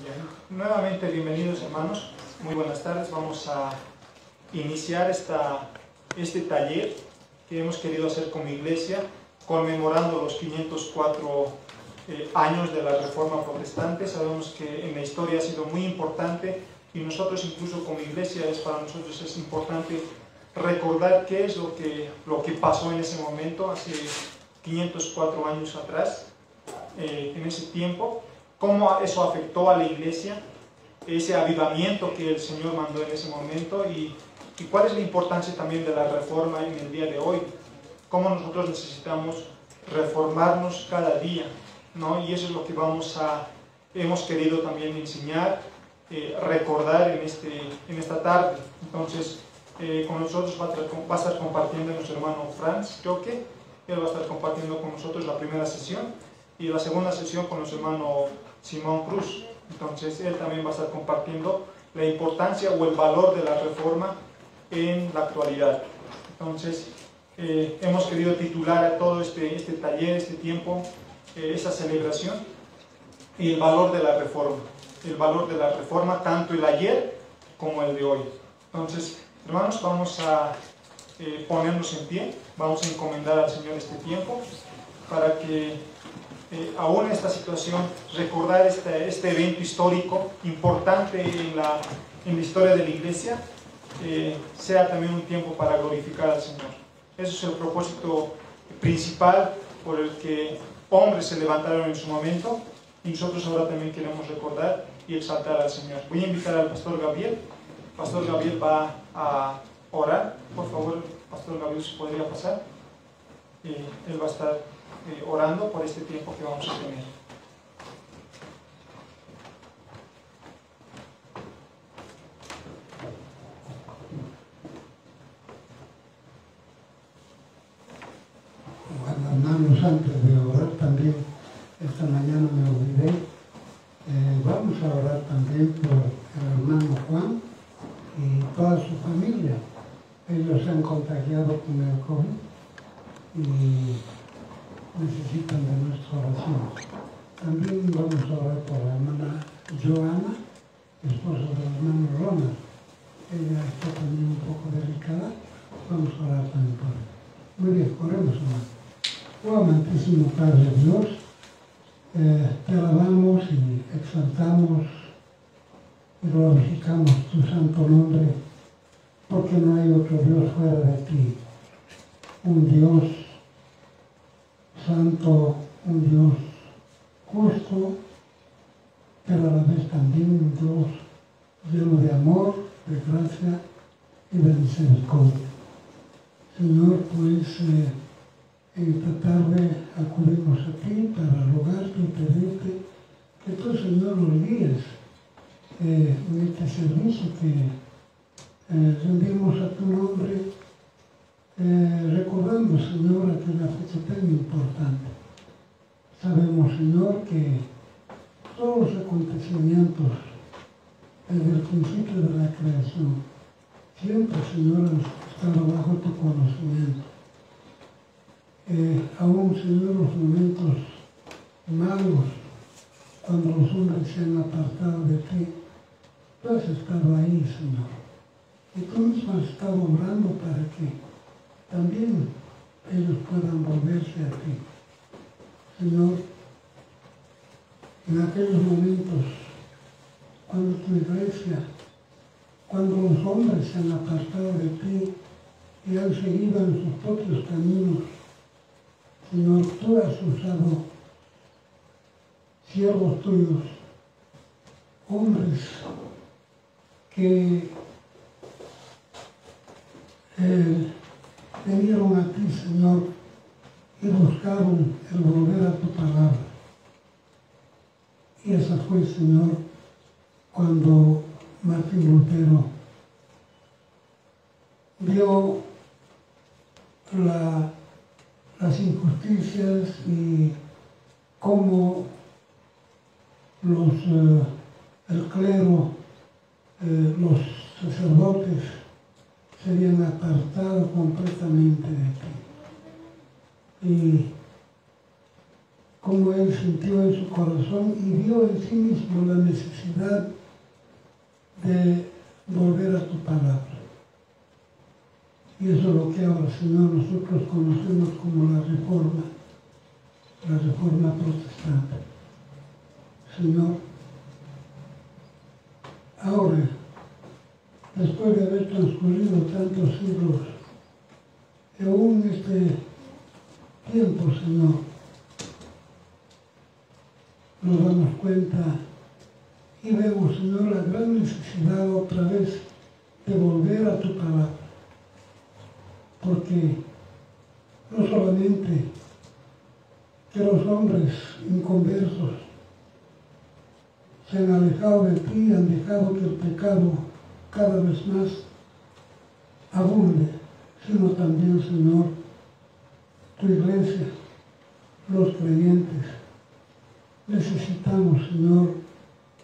Bien. Nuevamente bienvenidos hermanos, muy buenas tardes. Vamos a iniciar este taller que hemos querido hacer como iglesia, conmemorando los 504 años de la Reforma Protestante. Sabemos que en la historia ha sido muy importante y nosotros incluso como iglesia para nosotros es importante recordar qué es lo que pasó en ese momento, hace 504 años atrás, en ese tiempo, cómo eso afectó a la iglesia, ese avivamiento que el Señor mandó en ese momento y cuál es la importancia también de la reforma en el día de hoy, cómo nosotros necesitamos reformarnos cada día, ¿no? Y eso es lo que hemos querido también enseñar, recordar en esta tarde. Entonces, con nosotros va a estar compartiendo nuestro hermano Franz Joque. Él va a estar compartiendo con nosotros la primera sesión y la segunda sesión con nuestro hermano Simón Cruz. Entonces él también va a estar compartiendo la importancia o el valor de la reforma en la actualidad. Entonces hemos querido titular a todo este taller, este tiempo, esa celebración y el valor de la reforma, tanto el ayer como el de hoy. Entonces, hermanos, vamos a ponernos en pie, vamos a encomendar al Señor este tiempo para que aún en esta situación, recordar este evento histórico importante en la historia de la iglesia, sea también un tiempo para glorificar al Señor. Ese es el propósito principal por el que hombres se levantaron en su momento y nosotros ahora también queremos recordar y exaltar al Señor. Voy a invitar al pastor Gabriel. El pastor Gabriel va a orar. Por favor, pastor Gabriel, si podría pasar. Él va a estar orando por este tiempo que vamos a tener. Bueno, hermanos, antes de orar también, esta mañana me olvidé, vamos a orar también por el hermano Juan y toda su familia. Ellos se han contagiado con el COVID y necesitan de nuestra oración. También vamos a orar por la hermana Joana, esposa del hermano Ronald. Ella está también un poco delicada. Vamos a orar también por ella. Muy bien, oremos, hermano. Oh amantísimo Padre Dios, te alabamos y exaltamos y glorificamos tu santo nombre, porque no hay otro Dios fuera de ti. Un Dios santo, un Dios justo, pero a la vez también un Dios lleno de amor, de gracia y de misericordia. Señor, pues en esta tarde acudimos a ti para rogarte y pedirte que tú, Señor, nos guíes en este servicio que rendimos a tu nombre, recordando, Señor, aquella fecha tan importante. Sabemos, Señor, que todos los acontecimientos desde el principio de la creación siempre, Señor, han estado bajo tu conocimiento. Aún, Señor, los momentos malos, cuando los hombres se han apartado de ti, tú has estado ahí, Señor. Y tú mismo has estado orando para que también ellos puedan volverse a ti. Señor, en aquellos momentos, cuando tu iglesia, cuando los hombres se han apartado de ti y han seguido en sus propios caminos, Señor, tú has usado siervos tuyos, hombres que vinieron a ti, Señor, y buscaron el volver a tu palabra. Y esa fue, Señor, cuando Martín Lutero vio las injusticias y cómo el clero, los sacerdotes se habían apartado completamente de ti. Y cómo él sintió en su corazón y vio en sí mismo la necesidad de volver a tu palabra. Y eso es lo que ahora, Señor, nosotros conocemos como la reforma protestante. Señor, ahora, después de haber transcurrido tantos siglos, y aún este tiempo, Señor, nos damos cuenta y vemos, Señor, la gran necesidad otra vez de volver a tu palabra. Porque no solamente que los hombres inconversos se han alejado de ti y han dejado que el pecado cada vez más abunde, sino también, Señor, tu iglesia, los creyentes, necesitamos, Señor,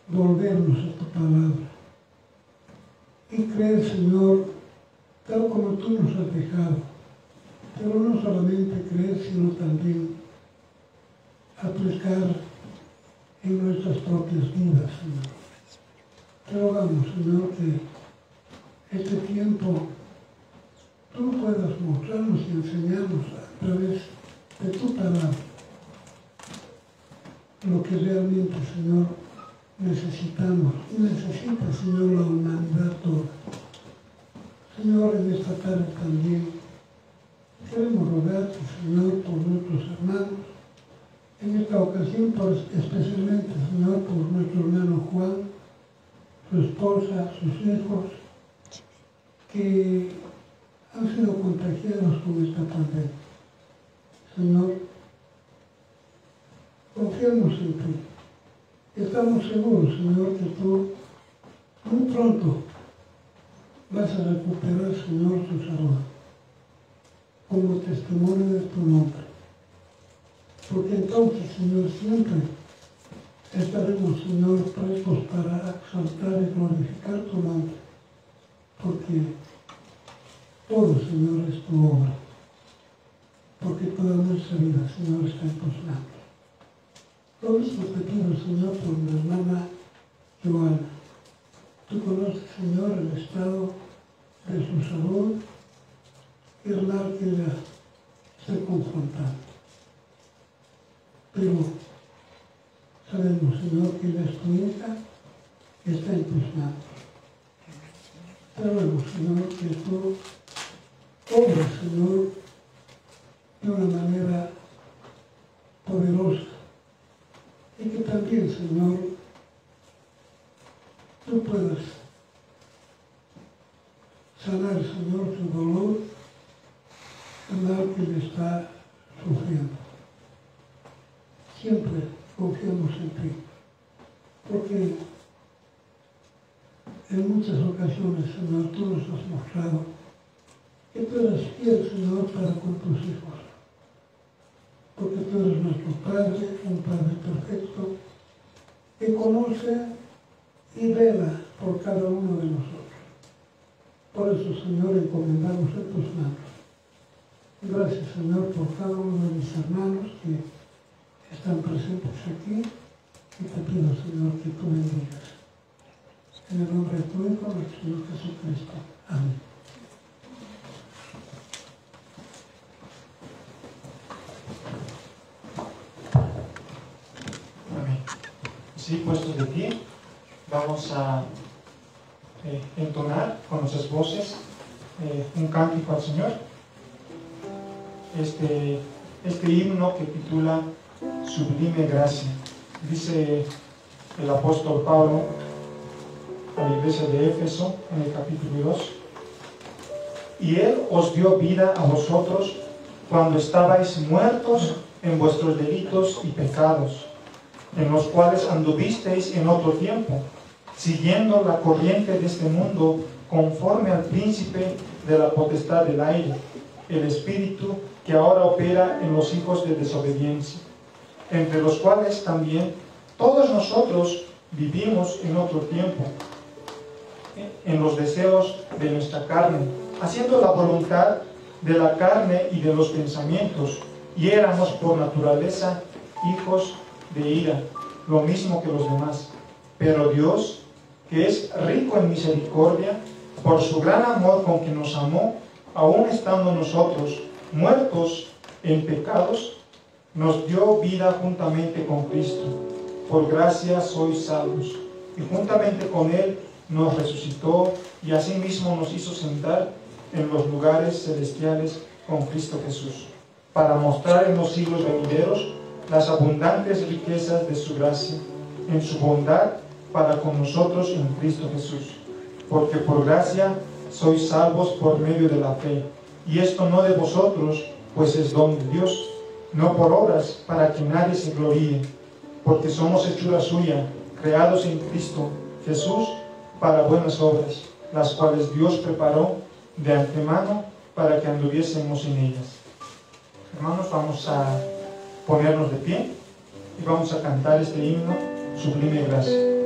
volvernos a tu palabra y creer, Señor, tal como tú nos has dejado, pero no solamente creer, sino también aplicar en nuestras propias vidas, Señor. Te rogamos, Señor, que este tiempo tú puedas mostrarnos y enseñarnos a través de tu palabra lo que realmente, Señor, necesitamos y necesita, Señor, la humanidad toda. Señor, en esta tarde también queremos rogarte, Señor, por nuestros hermanos, en esta ocasión especialmente, Señor, por nuestro hermano Juan, su esposa, sus hijos, que han sido contagiados con esta pandemia. Señor, confiamos en ti. Estamos seguros, Señor, que tú muy pronto vas a recuperar, Señor, su salud como testimonio de tu nombre. Porque entonces, Señor, siempre estaremos, Señor, prestos para exaltar y glorificar tu nombre. Porque todo, Señor, es tu obra. Porque toda nuestra vida, Señor, está en tus manos. Lo mismo te pido, Señor, por mi hermana Joana. Tú conoces, Señor, el estado de su salud y el mal que ella está confrontando. Pero sabemos, Señor, que ella es tu hija y está en tus manos. Te ruego, Señor, que tú obras, Señor, de una manera poderosa y que también, Señor, tú puedas sanar, Señor, su dolor, el mal que le está sufriendo. Siempre confiamos en ti, porque en muchas ocasiones, Señor, tú nos has mostrado que tú eres fiel, Señor, para con tus hijos, porque tú eres nuestro Padre, un Padre perfecto, que conoce y vela por cada uno de nosotros. Por eso, Señor, encomendamos en tus manos. Gracias, Señor, por cada uno de mis hermanos que están presentes aquí y te pido, Señor, que tú bendigas. En el nombre de tu Hijo, nuestro Señor Jesucristo. Amén. Amén. Sí, puestos de pie, vamos a entonar con nuestras voces un cántico al Señor. Este himno que titula Sublime Gracia. Dice el apóstol Pablo a la iglesia de Éfeso en el capítulo 2: y Él os dio vida a vosotros cuando estabais muertos en vuestros delitos y pecados, en los cuales anduvisteis en otro tiempo, siguiendo la corriente de este mundo, conforme al príncipe de la potestad del aire, el espíritu que ahora opera en los hijos de desobediencia, entre los cuales también todos nosotros vivimos en otro tiempo, en los deseos de nuestra carne, haciendo la voluntad de la carne y de los pensamientos, y éramos por naturaleza hijos de ira, lo mismo que los demás. Pero Dios, que es rico en misericordia, por su gran amor con que nos amó, aun estando nosotros muertos en pecados, nos dio vida juntamente con Cristo. Por gracia sois salvos. Y juntamente con Él nos resucitó y asimismo nos hizo sentar en los lugares celestiales con Cristo Jesús, para mostrar en los siglos venideros las abundantes riquezas de su gracia, en su bondad para con nosotros en Cristo Jesús. Porque por gracia sois salvos por medio de la fe, y esto no de vosotros, pues es don de Dios, no por obras, para que nadie se gloríe, porque somos hechura suya, creados en Cristo Jesús para buenas obras, las cuales Dios preparó de antemano para que anduviésemos en ellas. Hermanos, vamos a ponernos de pie y vamos a cantar este himno, Sublime Gracia.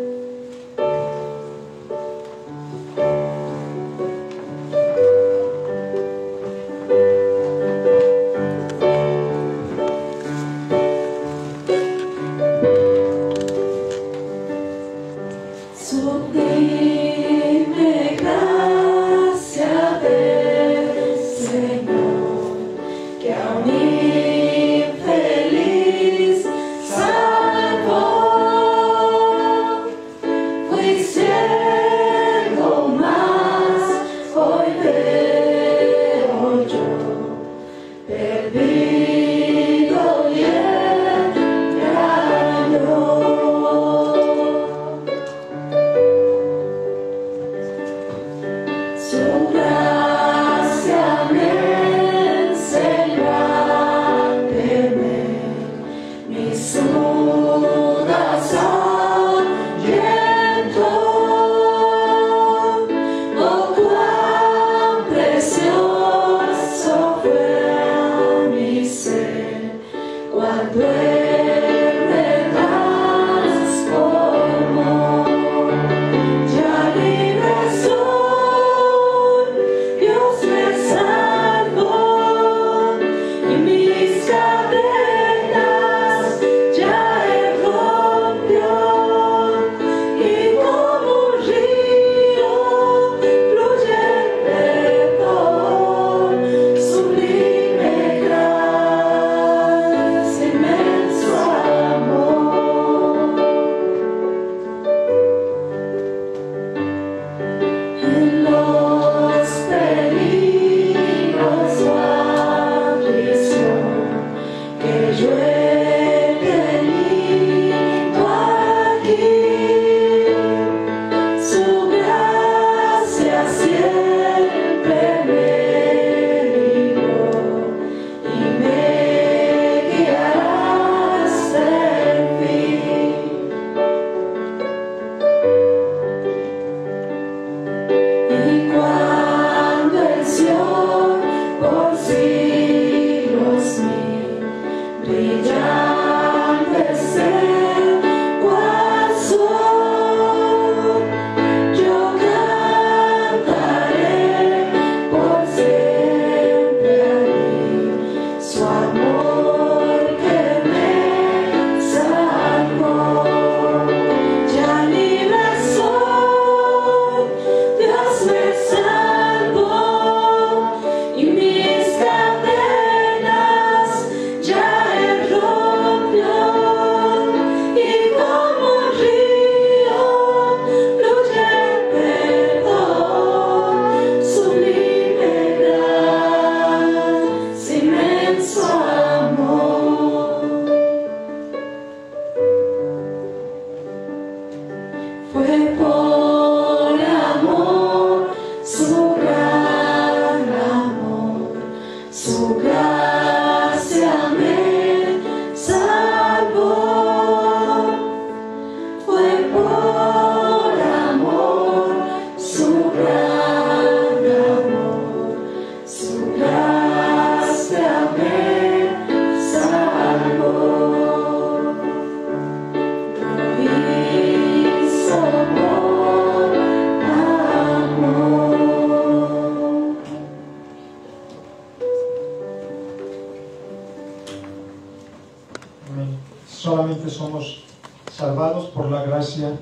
salvados por la gracia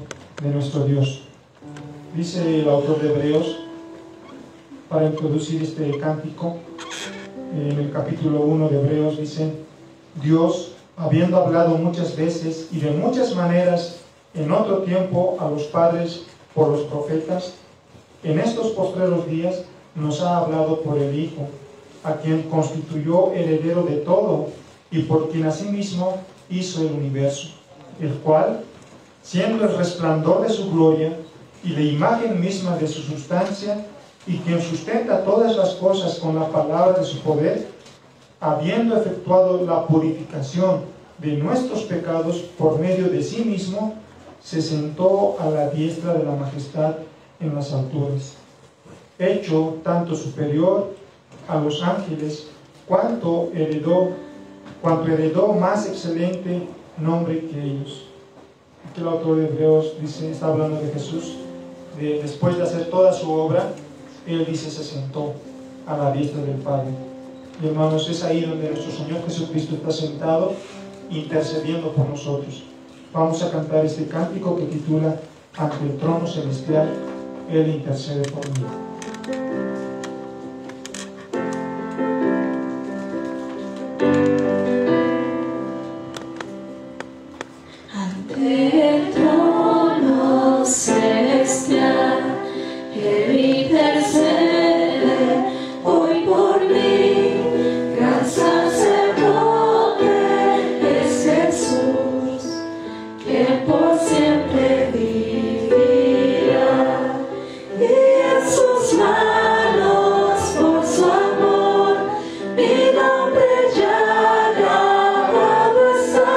de nuestro Dios. Dice el autor de Hebreos, para introducir este cántico, en el capítulo 1 de Hebreos dice: Dios, habiendo hablado muchas veces y de muchas maneras en otro tiempo a los padres por los profetas, en estos postreros días nos ha hablado por el Hijo, a quien constituyó heredero de todo y por quien asimismo hizo el universo, el cual, siendo el resplandor de su gloria y la imagen misma de su sustancia, y quien sustenta todas las cosas con la palabra de su poder, habiendo efectuado la purificación de nuestros pecados por medio de sí mismo, se sentó a la diestra de la majestad en las alturas, hecho tanto superior a los ángeles, cuanto heredó más excelente nombre que ellos. Aquí el autor de Hebreos dice, está hablando de Jesús, después de hacer toda su obra, él dice, se sentó a la diestra del Padre. Y hermanos, es ahí donde nuestro Señor Jesucristo está sentado, intercediendo por nosotros. Vamos a cantar este cántico que titula Ante el trono celestial, Él intercede por mí. Ante el trono celestial, Él intercede hoy por mí. Gran sacerdote es Jesús, quien por siempre vivirá, y en sus manos por su amor mi nombre ya grabado está,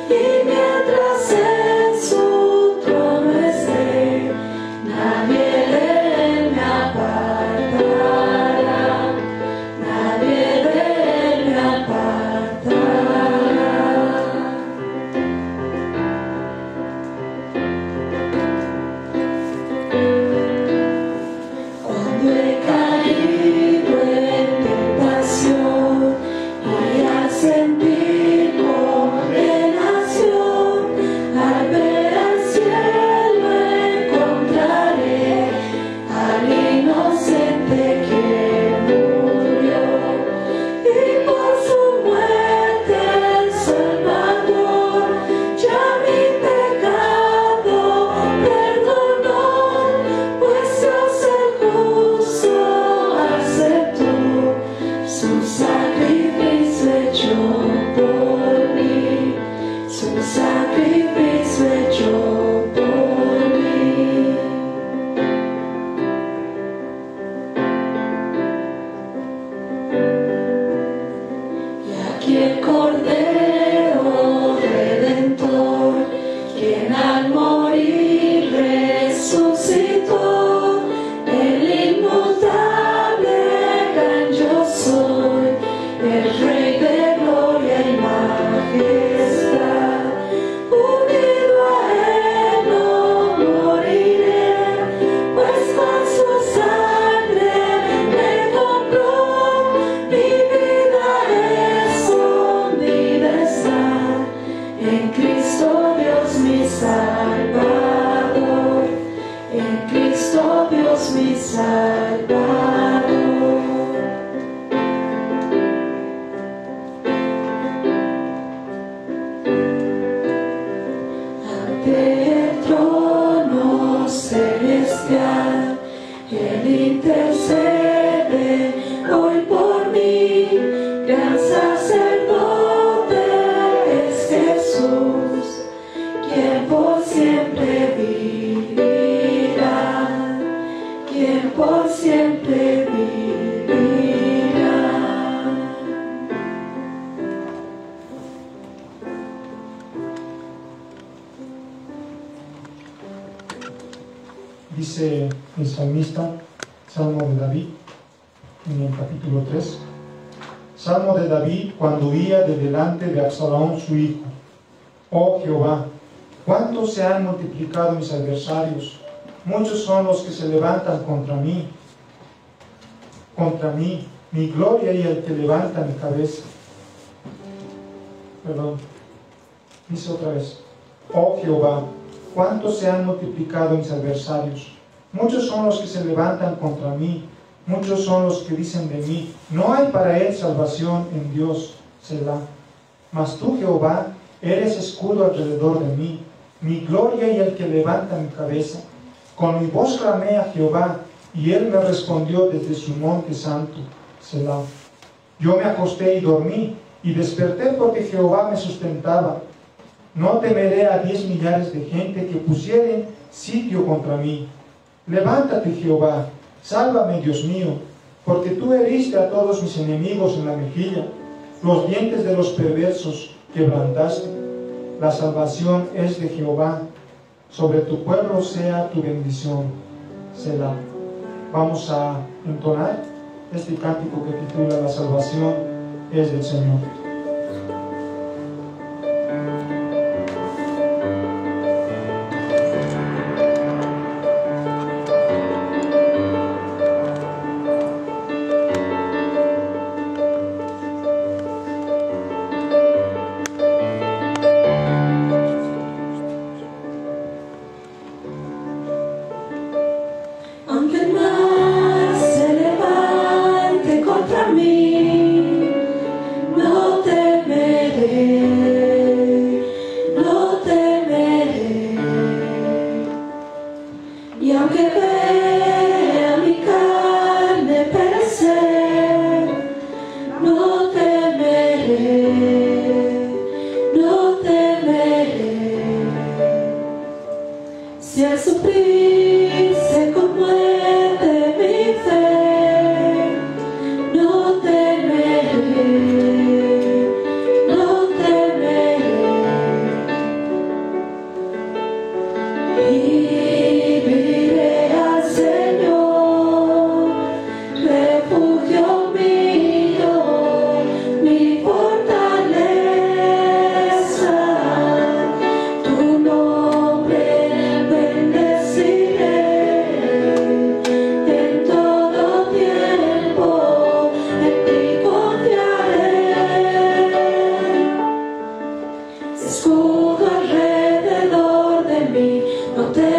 y mientras en su trono esté, nadie de él me apartará, nadie de él me apartará. Cuando he caído en tentación y al sentir condenación, al ver al cielo encontraré al inocente que murió, y por su muerte el Salvador ya mi pecado perdonó, pues Dios el justo aceptó su sacrificio hecho por mí, su sacrificio hecho por mí. Y aquí el Cordero Redentor, quien al morir resucitó, el inmutable gran yo soy, el Rey de gloria y majestad. Unido a él no moriré, pues con su sangre me compró, mi vida escondida está en Cristo Dios mi Salvador, en Cristo Dios mi Salvador. Ante el trono celestial, Él intercede hoy por mí. Gran sacerdote es Jesús, quien por siempre vivirá, quien por siempre vivirá. Dice el salmista, Salmo de David, en el capítulo 3, Salmo de David cuando huía de delante de Absalón su hijo. Oh Jehová, cuántos se han multiplicado mis adversarios, muchos son los que se levantan contra mí, mi gloria y el que levanta mi cabeza. Perdón, dice otra vez, Oh Jehová, cuántos se han multiplicado mis adversarios. Muchos son los que se levantan contra mí, muchos son los que dicen de mí, no hay para él salvación en Dios, Selah. Mas tú, Jehová, eres escudo alrededor de mí, mi gloria y el que levanta mi cabeza. Con mi voz clamé a Jehová, y él me respondió desde su monte santo, Selah. Yo me acosté y dormí, y desperté porque Jehová me sustentaba. No temeré a 10 millares de gente que pusieren sitio contra mí. Levántate, Jehová, sálvame, Dios mío, porque tú heriste a todos mis enemigos en la mejilla, los dientes de los perversos quebrantaste. La salvación es de Jehová, sobre tu pueblo sea tu bendición, Selah. Vamos a entonar este cántico que titula La salvación es del Señor. Aunque el mar se levante contra mí, no temeré, no temeré. Y aunque vea mi carne perecer, no temeré, no temeré. Si al sufrir se conmueve mi fe, no temeré, no temeré. Y diré al Señor, refugio mío, mi fortaleza, tu nombre bendeciré en todo tiempo, en ti confiaré. Escudo alrededor de mí, no temeré.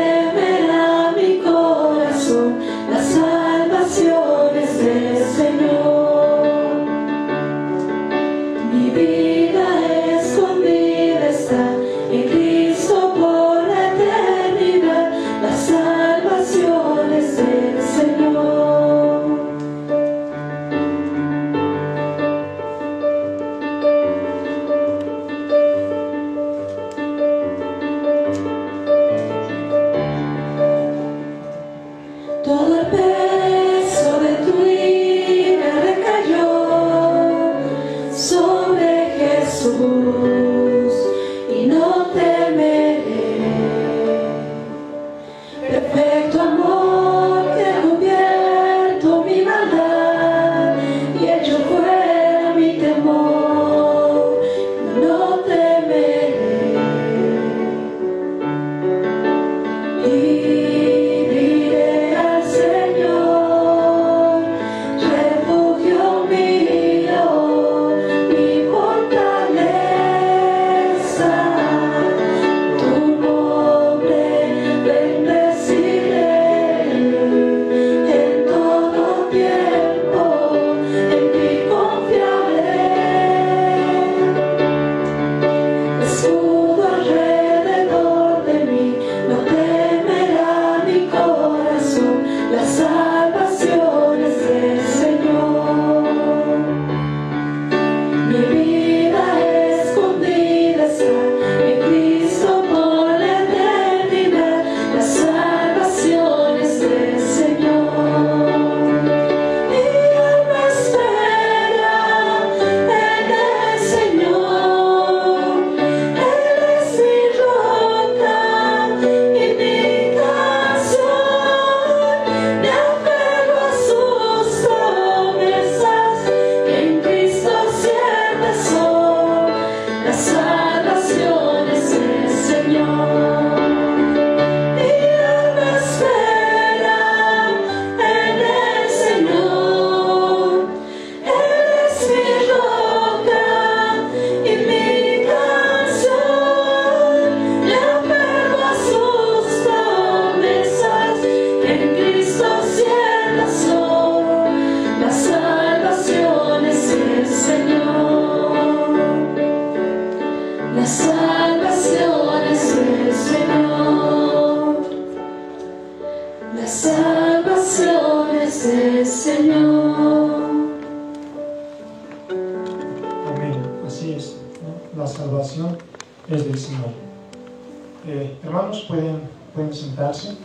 Hermanos, pueden sentarse.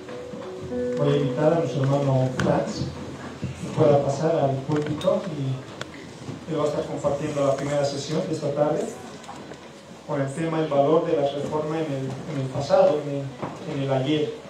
Voy a invitar a nuestro hermano Franz que pueda pasar al púlpito y él va a estar compartiendo la primera sesión de esta tarde con el tema el valor de la reforma en el pasado, en el ayer.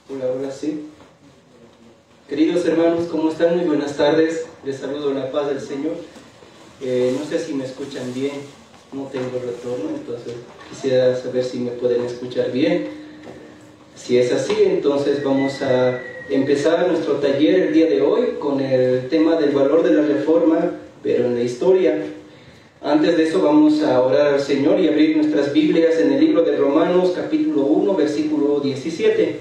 Hola, sí. Queridos hermanos, ¿cómo están? Muy buenas tardes. Les saludo en la paz del Señor. No sé si me escuchan bien, no tengo retorno, entonces quisiera saber si me pueden escuchar bien. Si es así, entonces vamos a empezar nuestro taller el día de hoy con el tema del valor de la reforma, pero en la historia. Antes de eso vamos a orar al Señor y abrir nuestras Biblias en el libro de Romanos capítulo 1 versículo 17.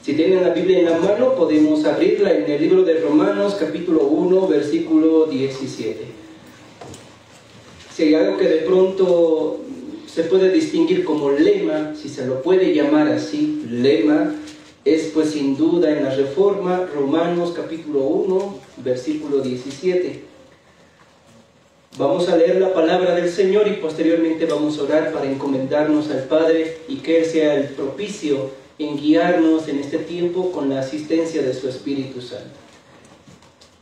Si tienen la Biblia en la mano podemos abrirla en el libro de Romanos capítulo 1 versículo 17. Si hay algo que de pronto se puede distinguir como lema, si se lo puede llamar así, lema, es pues sin duda en la Reforma, Romanos capítulo 1 versículo 17. Vamos a leer la palabra del Señor y posteriormente vamos a orar para encomendarnos al Padre y que Él sea el propicio en guiarnos en este tiempo con la asistencia de su Espíritu Santo.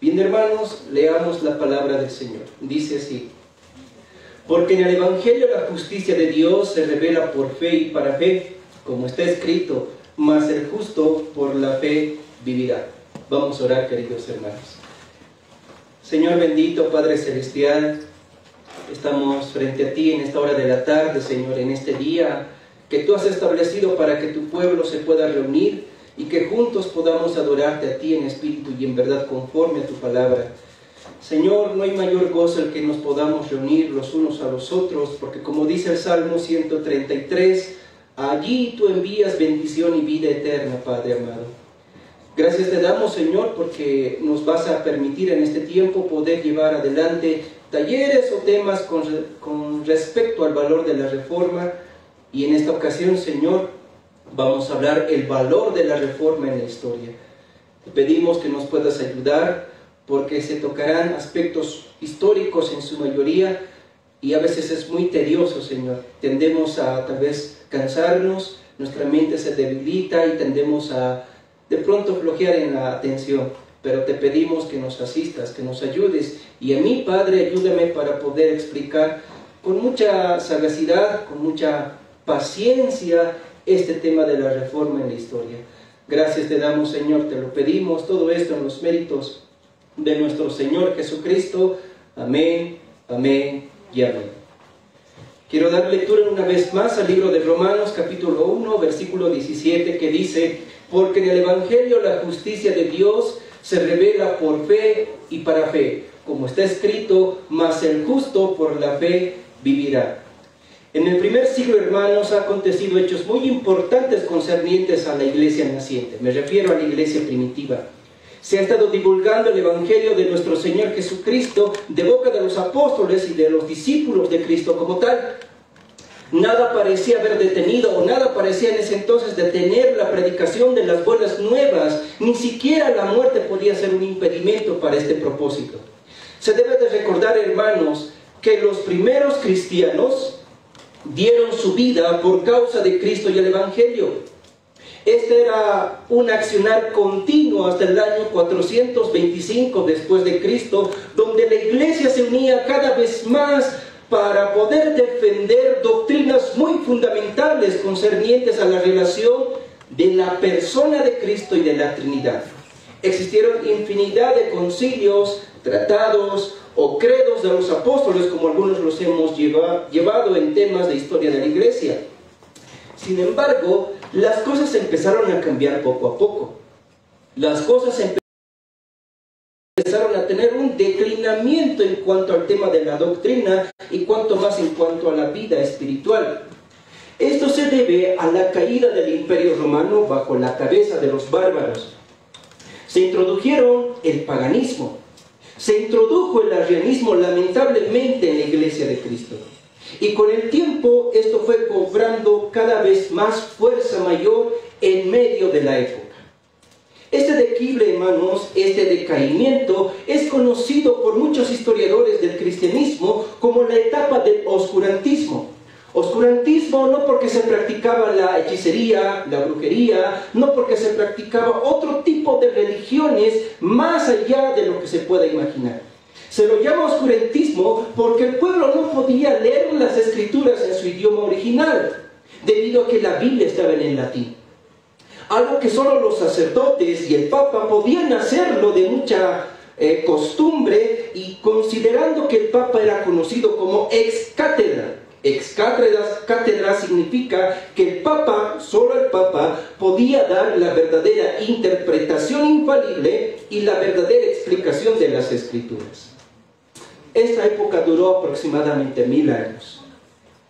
Bien, hermanos, leamos la palabra del Señor. Dice así: porque en el Evangelio la justicia de Dios se revela por fe y para fe, como está escrito, mas el justo por la fe vivirá. Vamos a orar, queridos hermanos. Señor bendito, Padre celestial, estamos frente a ti en esta hora de la tarde, Señor, en este día que tú has establecido para que tu pueblo se pueda reunir y que juntos podamos adorarte a ti en espíritu y en verdad conforme a tu palabra. Señor, no hay mayor gozo el que nos podamos reunir los unos a los otros, porque como dice el Salmo 133, allí tú envías bendición y vida eterna, Padre amado. Gracias te damos, Señor, porque nos vas a permitir en este tiempo poder llevar adelante talleres o temas con respecto al valor de la reforma. Y en esta ocasión, Señor, vamos a hablar el valor de la reforma en la historia. Te pedimos que nos puedas ayudar, porque se tocarán aspectos históricos en su mayoría y a veces es muy tedioso, Señor. Tendemos a tal vez cansarnos, nuestra mente se debilita y tendemos a de pronto flojear en la atención, pero te pedimos que nos asistas, que nos ayudes, y a mí, Padre, ayúdame para poder explicar con mucha sagacidad, con mucha paciencia este tema de la reforma en la historia. Gracias te damos, Señor, te lo pedimos, todo esto en los méritos de nuestro Señor Jesucristo. Amén, amén y amén. Quiero dar lectura una vez más al libro de Romanos capítulo 1 versículo 17, que dice: porque en el Evangelio la justicia de Dios se revela por fe y para fe, como está escrito, mas el justo por la fe vivirá. En el primer siglo, hermanos, ha acontecido hechos muy importantes concernientes a la iglesia naciente. Me refiero a la iglesia primitiva. Se ha estado divulgando el Evangelio de nuestro Señor Jesucristo de boca de los apóstoles y de los discípulos de Cristo como tal. Nada parecía haber detenido, o nada parecía en ese entonces detener la predicación de las buenas nuevas. Ni siquiera la muerte podía ser un impedimento para este propósito. Se debe de recordar, hermanos, que los primeros cristianos dieron su vida por causa de Cristo y el Evangelio. Este era un accionar continuo hasta el año 425 después de Cristo, donde la iglesia se unía cada vez más para poder defender doctrinas muy fundamentales concernientes a la relación de la persona de Cristo y de la Trinidad. Existieron infinidad de concilios, tratados o credos de los apóstoles, como algunos los hemos llevado en temas de historia de la iglesia. Sin embargo, las cosas empezaron a cambiar poco a poco. Las cosas empezaron a tener un declinamiento en cuanto al tema de la doctrina y cuanto más en cuanto a la vida espiritual. Esto se debe a la caída del Imperio Romano bajo la cabeza de los bárbaros. Se introdujeron el paganismo, se introdujo el arrianismo lamentablemente en la Iglesia de Cristo. Y con el tiempo esto fue cobrando cada vez más fuerza mayor en medio de la época. Este declive, hermanos, este decaimiento es conocido por muchos historiadores del cristianismo como la etapa del oscurantismo. Oscurantismo no porque se practicaba la hechicería, la brujería, no porque se practicaba otro tipo de religiones más allá de lo que se pueda imaginar. Se lo llama oscurantismo porque el pueblo no podía leer las escrituras en su idioma original, debido a que la Biblia estaba en el latín. Algo que solo los sacerdotes y el Papa podían hacerlo de mucha costumbre, y considerando que el Papa era conocido como ex cátedra. Ex cátedra significa que el Papa, solo el Papa, podía dar la verdadera interpretación infalible y la verdadera explicación de las Escrituras. Esta época duró aproximadamente 1000 años.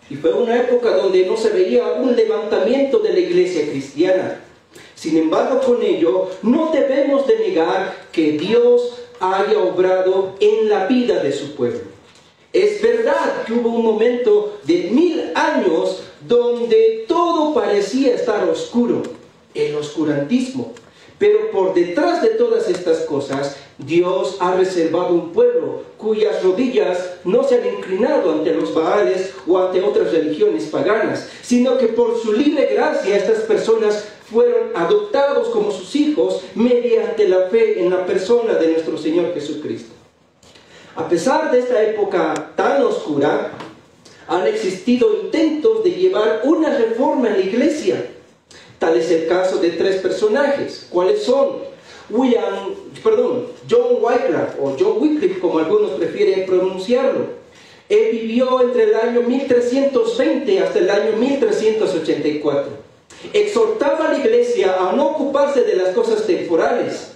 Y fue una época donde no se veía un levantamiento de la iglesia cristiana. Sin embargo, con ello, no debemos de negar que Dios haya obrado en la vida de su pueblo. Es verdad que hubo un momento de 1000 años donde todo parecía estar oscuro, el oscurantismo. Pero por detrás de todas estas cosas, Dios ha reservado un pueblo cuyas rodillas no se han inclinado ante los Baales o ante otras religiones paganas, sino que por su libre gracia estas personas fueron adoptados como sus hijos mediante la fe en la persona de nuestro Señor Jesucristo. A pesar de esta época tan oscura, han existido intentos de llevar una reforma en la iglesia. Tal es el caso de 3 personajes. ¿Cuáles son? John Wycliffe, o John Wycliffe, como algunos prefieren pronunciarlo. Él vivió entre el año 1320 hasta el año 1384. Exhortaba a la iglesia a no ocuparse de las cosas temporales,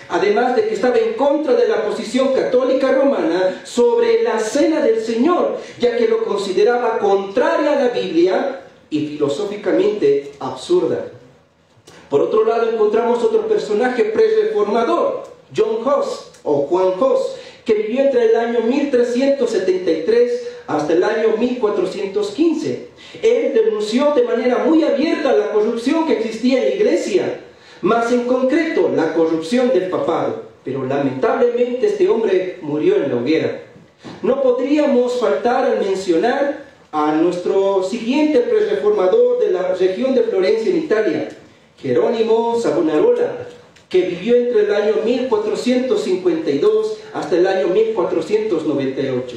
además de que estaba en contra de la posición católica romana sobre la cena del Señor, ya que lo consideraba contraria a la Biblia y filosóficamente absurda. Por otro lado, encontramos otro personaje pre-reformador, John Huss, o Juan Huss, que vivió entre el año 1373 hasta el año 1415. Él denunció de manera muy abierta la corrupción que existía en la iglesia, más en concreto la corrupción del papado. Pero lamentablemente este hombre murió en la hoguera. No podríamos faltar al mencionar a nuestro siguiente pre-reformador de la región de Florencia en Italia, Jerónimo Savonarola, que vivió entre el año 1452 hasta el año 1498.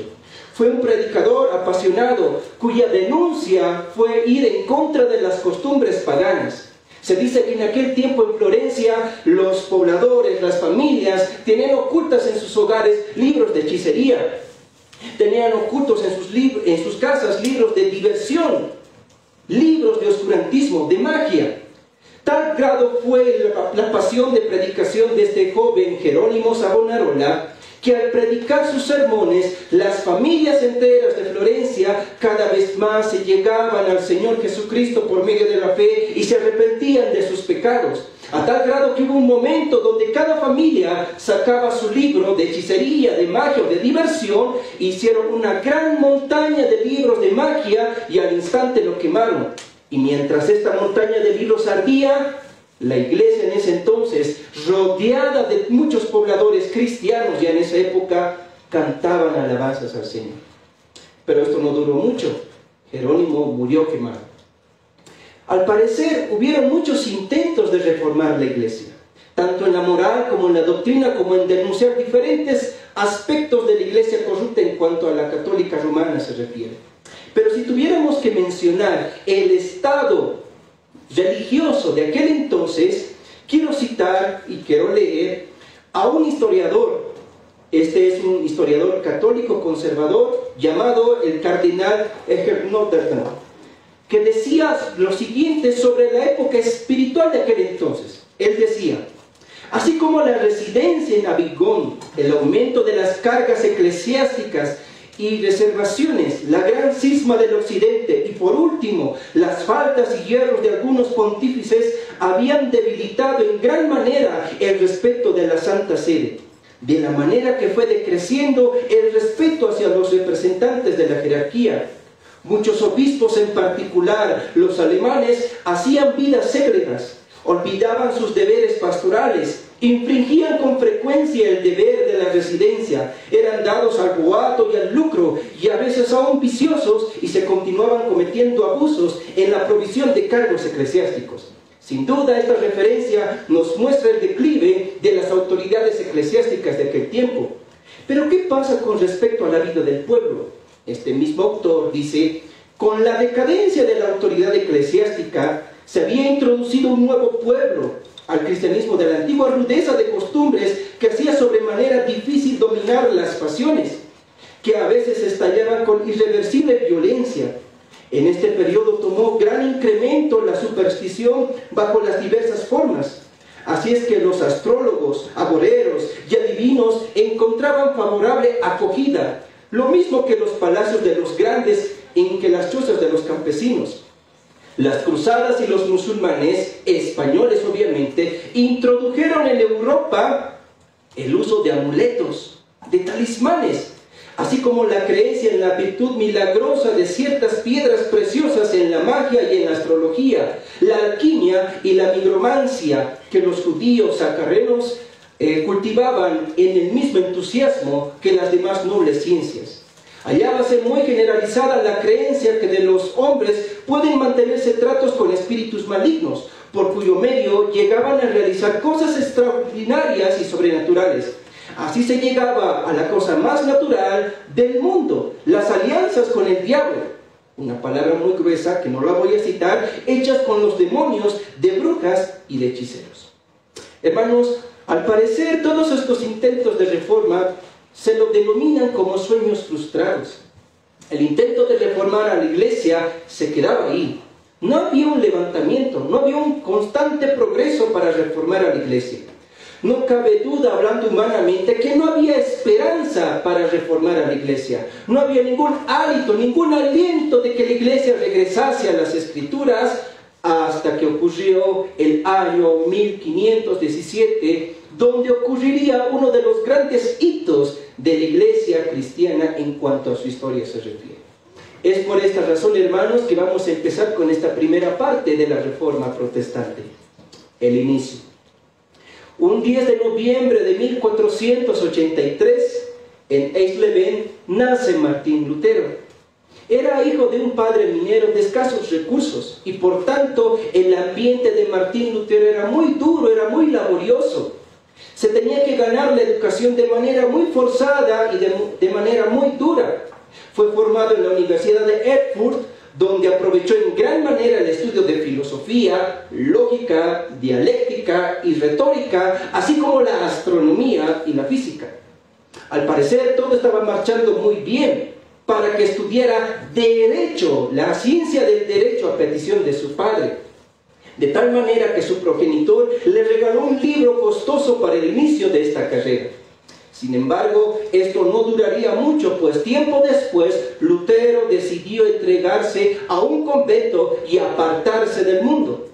Fue un predicador apasionado cuya denuncia fue ir en contra de las costumbres paganas. Se dice que en aquel tiempo en Florencia los pobladores, las familias, tenían ocultas en sus hogares libros de hechicería. Tenían ocultos en sus casas libros de diversión, libros de oscurantismo, de magia. Tal grado fue la pasión de predicación de este joven Jerónimo Savonarola, que al predicar sus sermones, las familias enteras de Florencia cada vez más se llegaban al Señor Jesucristo por medio de la fe y se arrepentían de sus pecados. A tal grado que hubo un momento donde cada familia sacaba su libro de hechicería, de magia o de diversión, hicieron una gran montaña de libros de magia y al instante lo quemaron. Y mientras esta montaña de libros ardía, la iglesia en ese entonces, rodeada de muchos pobladores cristianos ya en esa época, cantaban alabanzas al Señor. Pero esto no duró mucho. Jerónimo murió quemado. Al parecer, hubieron muchos intentos de reformar la iglesia, tanto en la moral como en la doctrina, como en denunciar diferentes aspectos de la iglesia corrupta en cuanto a la católica romana se refiere. Pero si tuviéramos que mencionar el estado religioso de aquel entonces, quiero citar y quiero leer a un historiador. Este es un historiador católico conservador llamado el cardenal Eger Notterdan. que decía lo siguiente sobre la época espiritual de aquel entonces. Él decía: así como la residencia en Abigón, el aumento de las cargas eclesiásticas y reservaciones, la gran cisma del occidente y por último las faltas y hierros de algunos pontífices habían debilitado en gran manera el respeto de la Santa Sede, de la manera que fue decreciendo el respeto hacia los representantes de la jerarquía. Muchos obispos, en particular los alemanes, hacían vidas ségregas, olvidaban sus deberes pastorales, infringían con frecuencia el deber de la residencia, eran dados al boato y al lucro, y a veces aún viciosos, y se continuaban cometiendo abusos en la provisión de cargos eclesiásticos. Sin duda, esta referencia nos muestra el declive de las autoridades eclesiásticas de aquel tiempo. Pero ¿qué pasa con respecto a la vida del pueblo? Este mismo autor dice: con la decadencia de la autoridad eclesiástica se había introducido un nuevo pueblo al cristianismo de la antigua rudeza de costumbres que hacía sobremanera difícil dominar las pasiones, que a veces estallaban con irreversible violencia. En este periodo tomó gran incremento la superstición bajo las diversas formas. Así es que los astrólogos, agoreros y adivinos encontraban favorable acogida, lo mismo que los palacios de los grandes en que las chozas de los campesinos. Las cruzadas y los musulmanes, españoles obviamente, introdujeron en Europa el uso de amuletos, de talismanes, así como la creencia en la virtud milagrosa de ciertas piedras preciosas en la magia y en la astrología, la alquimia y la nigromancia que los judíos sacarrenos cultivaban en el mismo entusiasmo que las demás nobles ciencias. Hallábase muy generalizada la creencia que de los hombres pueden mantenerse tratos con espíritus malignos, por cuyo medio llegaban a realizar cosas extraordinarias y sobrenaturales. Así se llegaba a la cosa más natural del mundo, las alianzas con el diablo, una palabra muy gruesa que no la voy a citar, hechas con los demonios, de brujas y de hechiceros. Hermanos, al parecer todos estos intentos de reforma se lo denominan como sueños frustrados. El intento de reformar a la iglesia se quedaba ahí. No había un levantamiento, no había un constante progreso para reformar a la iglesia. No cabe duda, hablando humanamente, que no había esperanza para reformar a la iglesia. No había ningún hálito, ningún aliento de que la iglesia regresase a las Escrituras, hasta que ocurrió el año 1517, donde ocurriría uno de los grandes hitos de la iglesia cristiana en cuanto a su historia se refiere. Es por esta razón, hermanos, que vamos a empezar con esta primera parte de la Reforma Protestante, el inicio. Un 10 de noviembre de 1483, en Eisleben, nace Martín Lutero. Era hijo de un padre minero de escasos recursos y por tanto el ambiente de Martín Lutero era muy duro, era muy laborioso. Se tenía que ganar la educación de manera muy forzada y de manera muy dura. Fue formado en la Universidad de Erfurt, donde aprovechó en gran manera el estudio de filosofía, lógica, dialéctica y retórica, así como la astronomía y la física. Al parecer todo estaba marchando muy bien para que estudiara derecho, la ciencia del derecho a petición de su padre. De tal manera que su progenitor le regaló un libro costoso para el inicio de esta carrera. Sin embargo, esto no duraría mucho, pues tiempo después Lutero decidió entregarse a un convento y apartarse del mundo.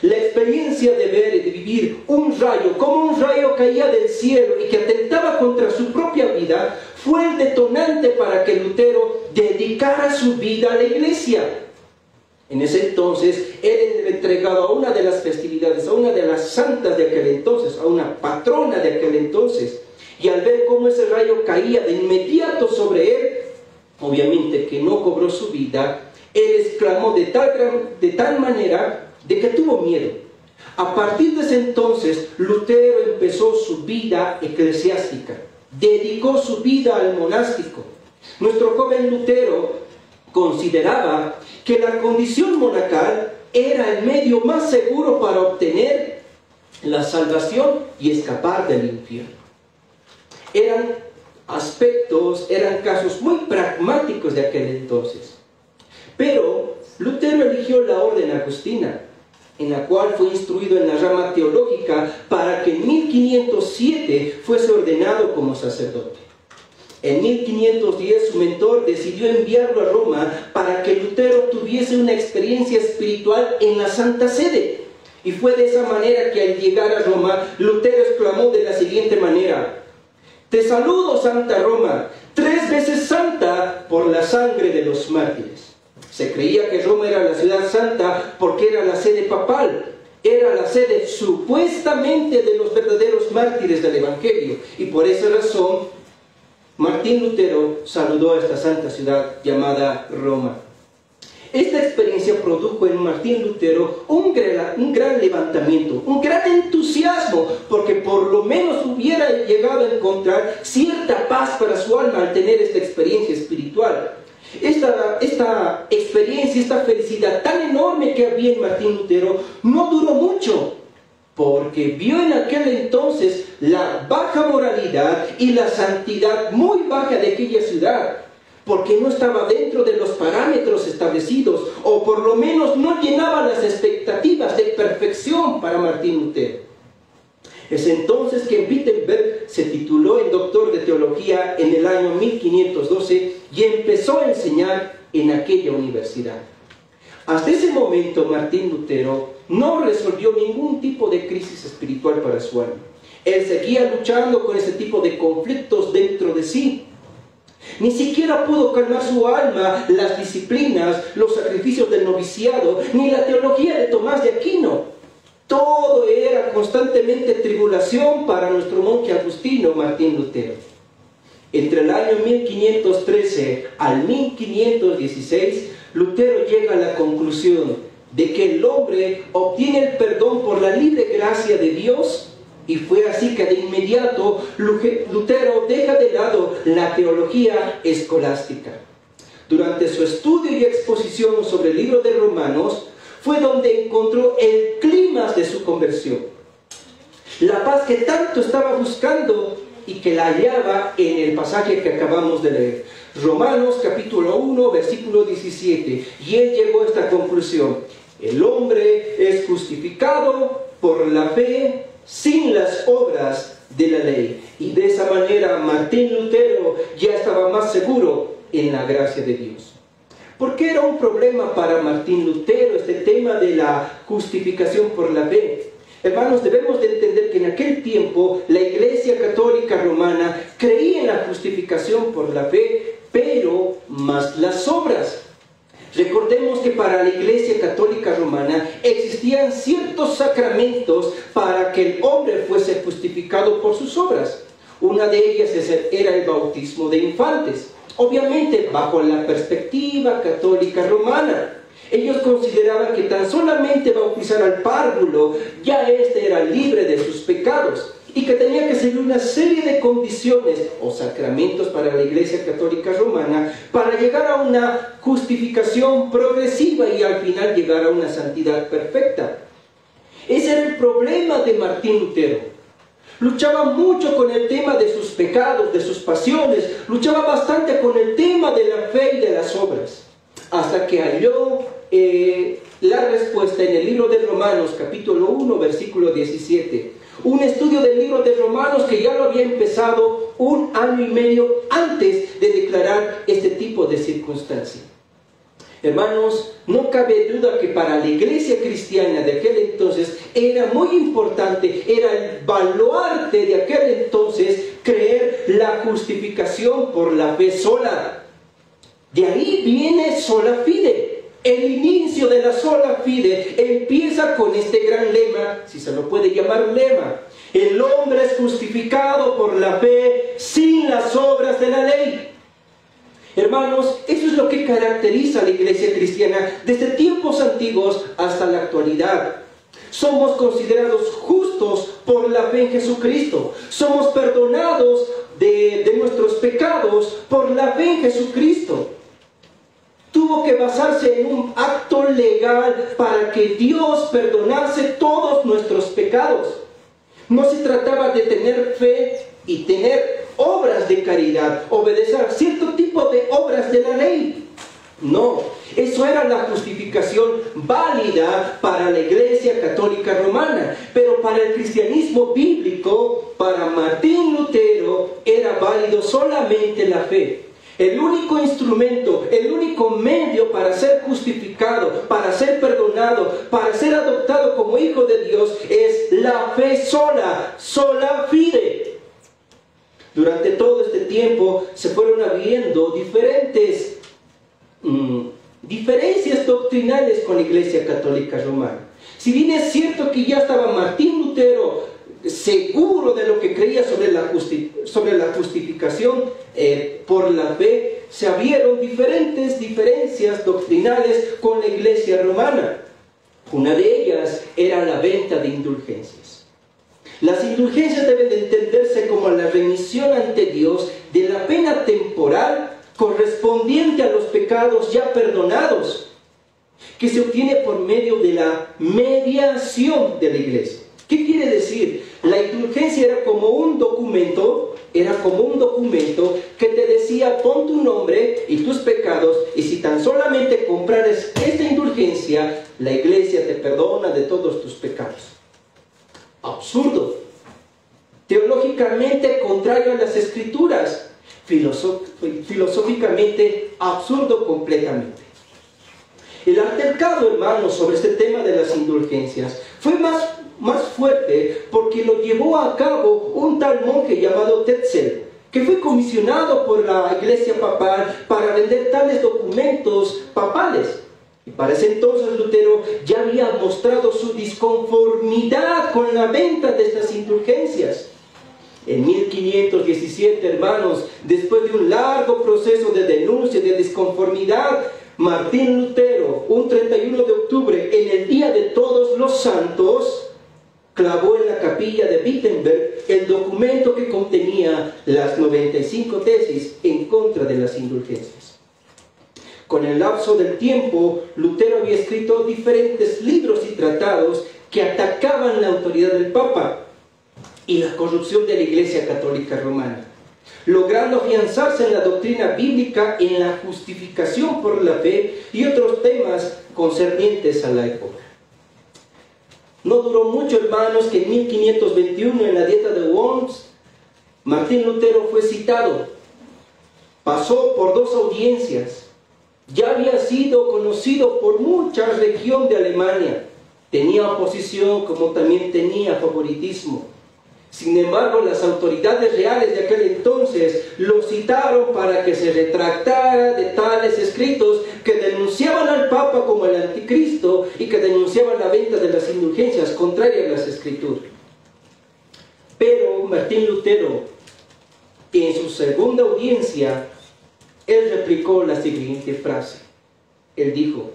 La experiencia de ver y de vivir un rayo, como un rayo caía del cielo y que atentaba contra su propia vida, fue el detonante para que Lutero dedicara su vida a la iglesia. En ese entonces, él era entregado a una de las festividades, a una de las santas de aquel entonces, a una patrona de aquel entonces. Y al ver cómo ese rayo caía de inmediato sobre él, obviamente que no cobró su vida, él exclamó de tal manera de que tuvo miedo. A partir de ese entonces, Lutero empezó su vida eclesiástica, dedicó su vida al monástico. Nuestro joven Lutero consideraba que la condición monacal era el medio más seguro para obtener la salvación y escapar del infierno. Eran aspectos, eran casos muy pragmáticos de aquel entonces. Pero Lutero eligió la orden agustina, en la cual fue instruido en la rama teológica para que en 1507 fuese ordenado como sacerdote. En 1510 su mentor decidió enviarlo a Roma para que Lutero tuviese una experiencia espiritual en la Santa Sede. Y fue de esa manera que al llegar a Roma, Lutero exclamó de la siguiente manera: «Te saludo, Santa Roma, 3 veces santa por la sangre de los mártires». Se creía que Roma era la ciudad santa porque era la sede papal, era la sede supuestamente de los verdaderos mártires del Evangelio. Y por esa razón, Martín Lutero saludó a esta santa ciudad llamada Roma. Esta experiencia produjo en Martín Lutero un gran levantamiento, un gran entusiasmo, porque por lo menos hubiera llegado a encontrar cierta paz para su alma al tener esta experiencia espiritual. Esta experiencia, esta felicidad tan enorme que había en Martín Lutero no duró mucho, porque vio en aquel entonces la baja moralidad y la santidad muy baja de aquella ciudad, porque no estaba dentro de los parámetros establecidos, o por lo menos no llenaba las expectativas de perfección para Martín Lutero. Es entonces que Wittenberg se tituló en doctor de teología en el año 1512 y empezó a enseñar en aquella universidad. Hasta ese momento Martín Lutero no resolvió ningún tipo de crisis espiritual para su alma. Él seguía luchando con ese tipo de conflictos dentro de sí. Ni siquiera pudo calmar su alma las disciplinas, los sacrificios del noviciado, ni la teología de Tomás de Aquino. Todo era constantemente tribulación para nuestro monje agustino Martín Lutero. Entre el año 1513 al 1516, Lutero llega a la conclusión de que el hombre obtiene el perdón por la libre gracia de Dios, y fue así que de inmediato Lutero deja de lado la teología escolástica. Durante su estudio y exposición sobre el libro de Romanos, fue donde encontró el clímax de su conversión. La paz que tanto estaba buscando y que la hallaba en el pasaje que acabamos de leer. Romanos capítulo 1, versículo 17. Y él llegó a esta conclusión: el hombre es justificado por la fe sin las obras de la ley. Y de esa manera Martín Lutero ya estaba más seguro en la gracia de Dios. ¿Por qué era un problema para Martín Lutero este tema de la justificación por la fe? Hermanos, debemos de entender que en aquel tiempo la Iglesia Católica Romana creía en la justificación por la fe, pero más las obras. Recordemos que para la Iglesia Católica Romana existían ciertos sacramentos para que el hombre fuese justificado por sus obras. Una de ellas era el bautismo de infantes, obviamente bajo la perspectiva católica romana. Ellos consideraban que tan solamente bautizar al párvulo, ya éste era libre de sus pecados, y que tenía que seguir una serie de condiciones o sacramentos para la Iglesia Católica Romana para llegar a una justificación progresiva y al final llegar a una santidad perfecta. Ese era el problema de Martín Lutero. Luchaba mucho con el tema de sus pecados, de sus pasiones, luchaba bastante con el tema de la fe y de las obras, hasta que halló la respuesta en el libro de Romanos, capítulo 1, versículo 17. Un estudio del libro de Romanos que ya lo había empezado 1 año y medio antes de declarar este tipo de circunstancia. Hermanos, no cabe duda que para la iglesia cristiana de aquel entonces era muy importante, era el baluarte de aquel entonces creer la justificación por la fe sola. De ahí viene sola fide. El inicio de la sola fide empieza con este gran lema, si se lo puede llamar lema: el hombre es justificado por la fe sin las obras de la ley. Hermanos, eso es lo que caracteriza a la iglesia cristiana desde tiempos antiguos hasta la actualidad. Somos considerados justos por la fe en Jesucristo. Somos perdonados de nuestros pecados por la fe en Jesucristo. Tuvo que basarse en un acto legal para que Dios perdonase todos nuestros pecados. No se trataba de tener fe y tener obras de caridad, obedecer a cierto tipo de obras de la ley. No, eso era la justificación válida para la Iglesia Católica Romana, pero para el cristianismo bíblico, para Martín Lutero, era válido solamente la fe. El único instrumento, el único medio para ser justificado, para ser perdonado, para ser adoptado como hijo de Dios es la fe sola, sola fide. Durante todo este tiempo se fueron habiendo diferencias doctrinales con la Iglesia Católica Romana. Si bien es cierto que ya estaba Martín Lutero seguro de lo que creía sobre la justificación por la fe, se abrieron diferencias doctrinales con la Iglesia Romana. Una de ellas era la venta de indulgencias. Las indulgencias deben de entenderse como la remisión ante Dios de la pena temporal correspondiente a los pecados ya perdonados, que se obtiene por medio de la mediación de la Iglesia. ¿Qué quiere decir? La indulgencia era como un documento que te decía: pon tu nombre y tus pecados, y si tan solamente comprares esta indulgencia, la Iglesia te perdona de todos tus pecados. Absurdo, teológicamente contrario a las Escrituras, filosóficamente absurdo completamente. El altercado, hermanos, sobre este tema de las indulgencias fue más fuerte porque lo llevó a cabo un tal monje llamado Tetzel, que fue comisionado por la Iglesia papal para vender tales documentos papales. Y para ese entonces Lutero ya había mostrado su disconformidad con la venta de estas indulgencias. En 1517, hermanos, después de un largo proceso de denuncia y de disconformidad, Martín Lutero, un 31 de octubre, en el Día de Todos los Santos, clavó en la capilla de Wittenberg el documento que contenía las 95 tesis en contra de las indulgencias. Con el lapso del tiempo, Lutero había escrito diferentes libros y tratados que atacaban la autoridad del Papa y la corrupción de la Iglesia Católica Romana, logrando afianzarse en la doctrina bíblica, en la justificación por la fe y otros temas concernientes a la época. No duró mucho, hermanos, que en 1521, en la Dieta de Worms, Martín Lutero fue citado. Pasó por 2 audiencias. Ya había sido conocido por mucha región de Alemania. Tenía oposición como también tenía favoritismo. Sin embargo, las autoridades reales de aquel entonces lo citaron para que se retractara de tales escritos que denunciaban al Papa como el anticristo y que denunciaban la venta de las indulgencias contrarias a las Escrituras. Pero Martín Lutero, en su segunda audiencia, él replicó la siguiente frase. Él dijo: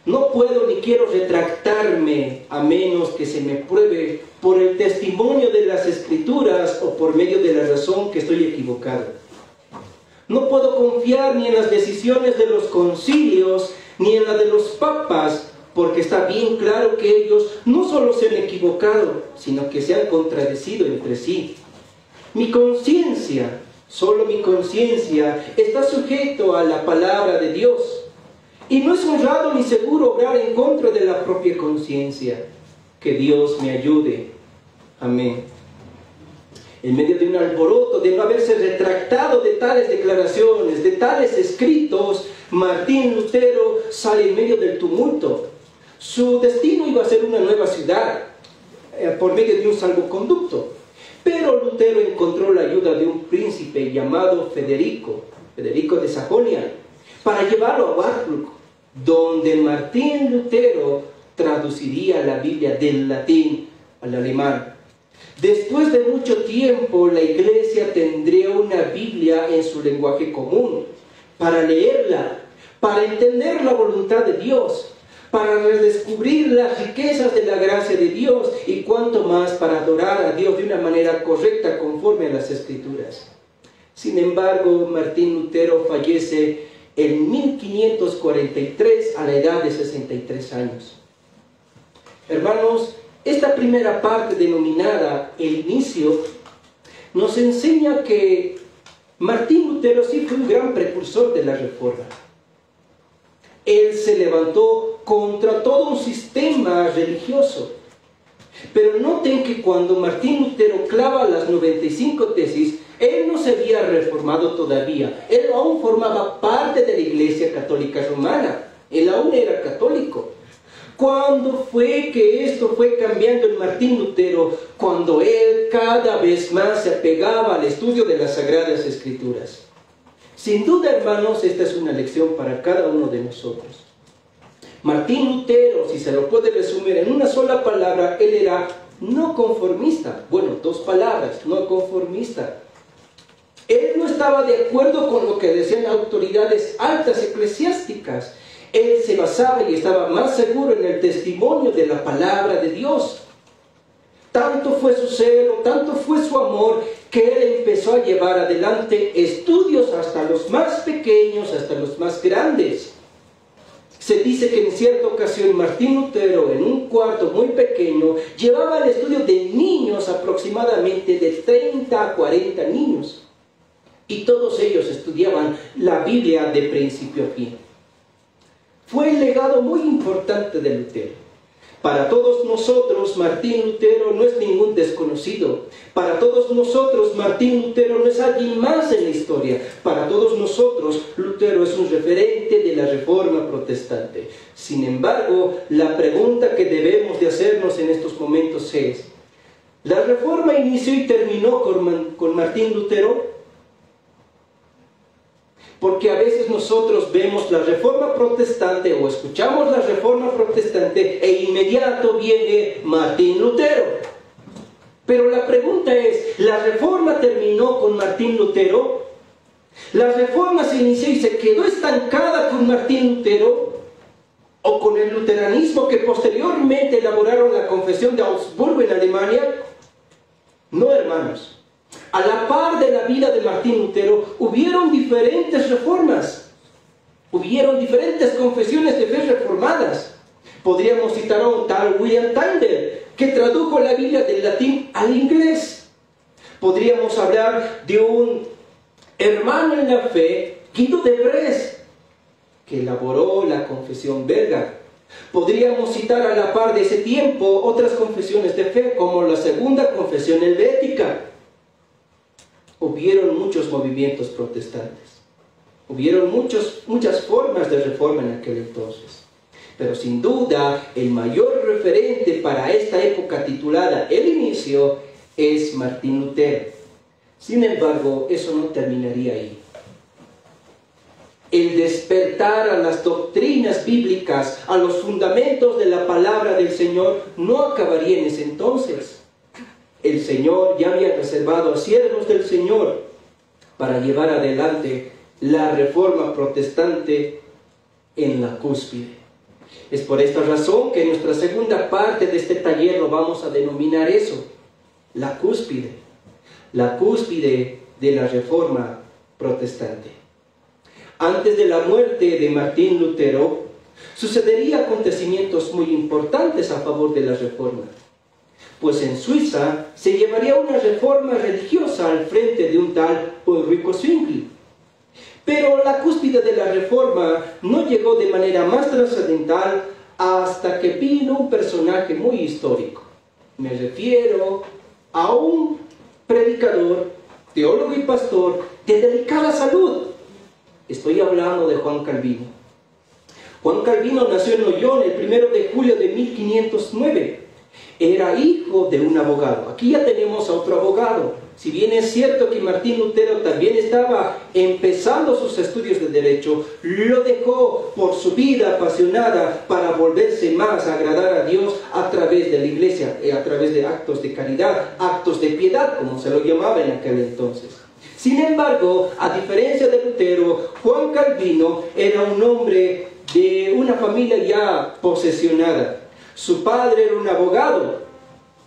no puedo ni quiero retractarme a menos que se me pruebe por el testimonio de las Escrituras o por medio de la razón que estoy equivocado. No puedo confiar ni en las decisiones de los concilios ni en la de los papas, porque está bien claro que ellos no solo se han equivocado, sino que se han contradecido entre sí. Mi conciencia, solo mi conciencia, está sujeto a la palabra de Dios. Y no es honrado ni seguro obrar en contra de la propia conciencia. Que Dios me ayude. Amén. En medio de un alboroto, de no haberse retractado de tales declaraciones, de tales escritos, Martín Lutero sale en medio del tumulto. Su destino iba a ser una nueva ciudad, por medio de un salvoconducto. Pero Lutero encontró la ayuda de un príncipe llamado Federico de Sajonia, para llevarlo a Warburg, donde Martín Lutero traduciría la Biblia del latín al alemán. Después de mucho tiempo, la Iglesia tendría una Biblia en su lenguaje común, para leerla, para entender la voluntad de Dios, para redescubrir las riquezas de la gracia de Dios y cuanto más para adorar a Dios de una manera correcta conforme a las Escrituras. Sin embargo, Martín Lutero fallece en 1543 a la edad de 63 años. Hermanos, esta primera parte denominada el inicio nos enseña que Martín Lutero sí fue un gran precursor de la Reforma. Él se levantó contra todo un sistema religioso. Pero noten que cuando Martín Lutero clava las 95 tesis, él no se había reformado todavía. Él aún formaba parte de la Iglesia Católica Romana. Él aún era católico. ¿Cuándo fue que esto fue cambiando en Martín Lutero? Cuando él cada vez más se apegaba al estudio de las Sagradas Escrituras. Sin duda, hermanos, esta es una lección para cada uno de nosotros. Martín Lutero, si se lo puede resumir en una sola palabra, él era no conformista. Bueno, dos palabras, no conformista. Él no estaba de acuerdo con lo que decían autoridades altas eclesiásticas. Él se basaba y estaba más seguro en el testimonio de la palabra de Dios. Tanto fue su celo, tanto fue su amor, que él empezó a llevar adelante estudios hasta los más pequeños, hasta los más grandes. Se dice que en cierta ocasión Martín Lutero, en un cuarto muy pequeño, llevaba el estudio de niños, aproximadamente de 30 a 40 niños. Y todos ellos estudiaban la Biblia de principio a fin. Fue el legado muy importante de Lutero. Para todos nosotros, Martín Lutero no es ningún desconocido. Para todos nosotros, Martín Lutero no es alguien más en la historia. Para todos nosotros, Lutero es un referente de la Reforma protestante. Sin embargo, la pregunta que debemos de hacernos en estos momentos es: ¿la Reforma inició y terminó con Martín Lutero? Porque a veces nosotros vemos la Reforma protestante o escuchamos la Reforma protestante e inmediato viene Martín Lutero. Pero la pregunta es, ¿la Reforma terminó con Martín Lutero? ¿La Reforma se inició y se quedó estancada con Martín Lutero? ¿O con el luteranismo que posteriormente elaboraron la Confesión de Augsburgo en Alemania? No, hermanos. A la par de la vida de Martín Lutero, hubieron diferentes reformas. Hubieron diferentes confesiones de fe reformadas. Podríamos citar a un tal William Tyndale, que tradujo la Biblia del latín al inglés. Podríamos hablar de un hermano en la fe, Guido de Brest, que elaboró la confesión belga. Podríamos citar a la par de ese tiempo otras confesiones de fe, como la segunda confesión helvética. Hubieron muchos movimientos protestantes. Hubieron muchas formas de reforma en aquel entonces. Pero sin duda, el mayor referente para esta época titulada El Inicio es Martín Lutero. Sin embargo, eso no terminaría ahí. El despertar a las doctrinas bíblicas, a los fundamentos de la palabra del Señor, no acabaría en ese entonces. El Señor ya había reservado a siervos del Señor para llevar adelante la Reforma protestante en la cúspide. Es por esta razón que en nuestra segunda parte de este taller lo vamos a denominar eso, la cúspide de la Reforma protestante. Antes de la muerte de Martín Lutero, sucederían acontecimientos muy importantes a favor de la Reforma. Pues en Suiza se llevaría una reforma religiosa al frente de un tal Ulrico Zwingli. Pero la cúspide de la Reforma no llegó de manera más trascendental hasta que vino un personaje muy histórico. Me refiero a un predicador, teólogo y pastor de delicada salud. Estoy hablando de Juan Calvino. Juan Calvino nació en Noyon el 1 de julio de 1509. Era hijo de un abogado. Aquí ya tenemos a otro abogado. Si bien es cierto que Martín Lutero también estaba empezando sus estudios de derecho, lo dejó por su vida apasionada para volverse más a agradar a Dios a través de la iglesia, a través de actos de caridad, actos de piedad, como se lo llamaba en aquel entonces. Sin embargo, a diferencia de Lutero, Juan Calvino era un hombre de una familia ya posesionada. Su padre era un abogado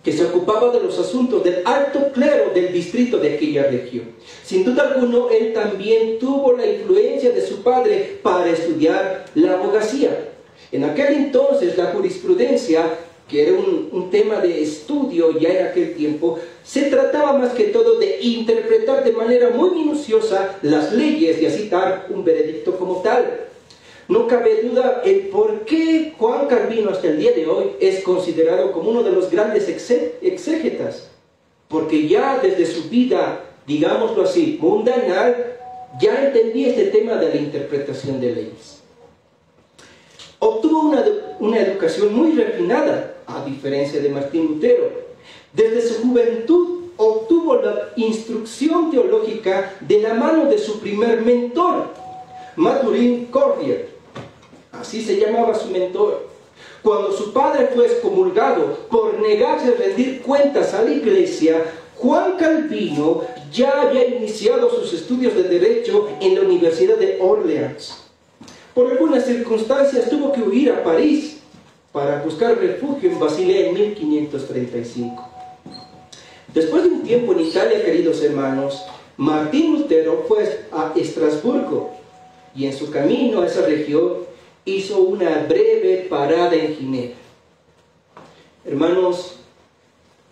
que se ocupaba de los asuntos del alto clero del distrito de aquella región. Sin duda alguna, él también tuvo la influencia de su padre para estudiar la abogacía. En aquel entonces, la jurisprudencia, que era un tema de estudio ya en aquel tiempo, se trataba más que todo de interpretar de manera muy minuciosa las leyes y así dar un veredicto como tal. No cabe duda el por qué Juan Calvino hasta el día de hoy es considerado como uno de los grandes exégetas, porque ya desde su vida, digámoslo así, mundanal, ya entendía este tema de la interpretación de leyes. Obtuvo una educación muy refinada, a diferencia de Martín Lutero. Desde su juventud obtuvo la instrucción teológica de la mano de su primer mentor, Mathurin Cordier. Así se llamaba su mentor. Cuando su padre fue excomulgado por negarse a rendir cuentas a la iglesia, Juan Calvino ya había iniciado sus estudios de Derecho en la Universidad de Orleans. Por algunas circunstancias tuvo que huir a París para buscar refugio en Basilea en 1535. Después de un tiempo en Italia, queridos hermanos, Martín Lutero fue a Estrasburgo y en su camino a esa región hizo una breve parada en Ginebra. Hermanos,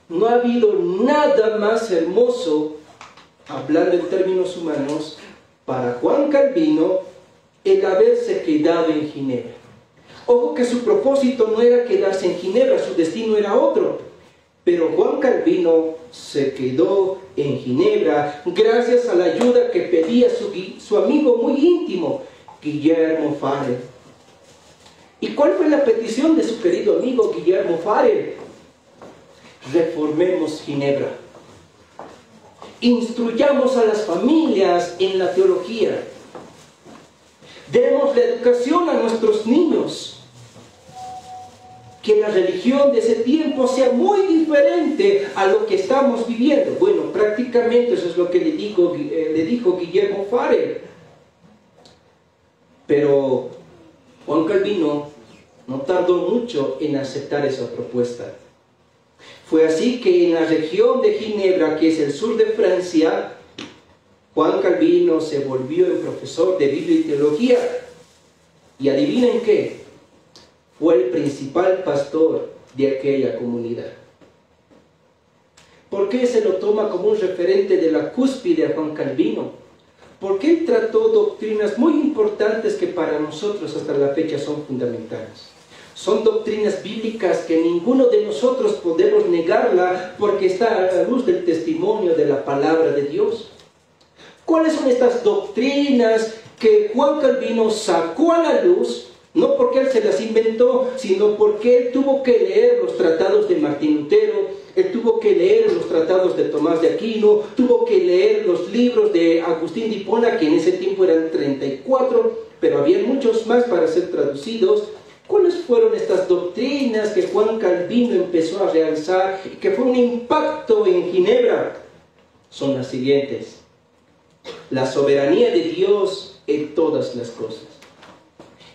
no ha habido nada más hermoso, hablando en términos humanos, para Juan Calvino el haberse quedado en Ginebra. Ojo que su propósito no era quedarse en Ginebra, su destino era otro. Pero Juan Calvino se quedó en Ginebra gracias a la ayuda que pedía su amigo muy íntimo, Guillermo Farel. ¿Y cuál fue la petición de su querido amigo Guillermo Farel? Reformemos Ginebra. Instruyamos a las familias en la teología. Demos la educación a nuestros niños. Que la religión de ese tiempo sea muy diferente a lo que estamos viviendo. Bueno, prácticamente eso es lo que le dijo Guillermo Farel. Pero Juan Calvino no tardó mucho en aceptar esa propuesta. Fue así que en la región de Ginebra, que es el sur de Francia, Juan Calvino se volvió el profesor de Biblia y Teología. Y adivinen qué, fue el principal pastor de aquella comunidad. ¿Por qué se lo toma como un referente de la cúspide a Juan Calvino? Porque él trató doctrinas muy importantes que para nosotros hasta la fecha son fundamentales. Son doctrinas bíblicas que ninguno de nosotros podemos negarla porque está a la luz del testimonio de la palabra de Dios. ¿Cuáles son estas doctrinas que Juan Calvino sacó a la luz? No porque él se las inventó, sino porque él tuvo que leer los tratados de Martín Lutero, él tuvo que leer los tratados de Tomás de Aquino, tuvo que leer los libros de Agustín de Hipona, que en ese tiempo eran 34, pero había muchos más para ser traducidos. ¿Cuáles fueron estas doctrinas que Juan Calvino empezó a realzar y que fue un impacto en Ginebra? Son las siguientes. La soberanía de Dios en todas las cosas.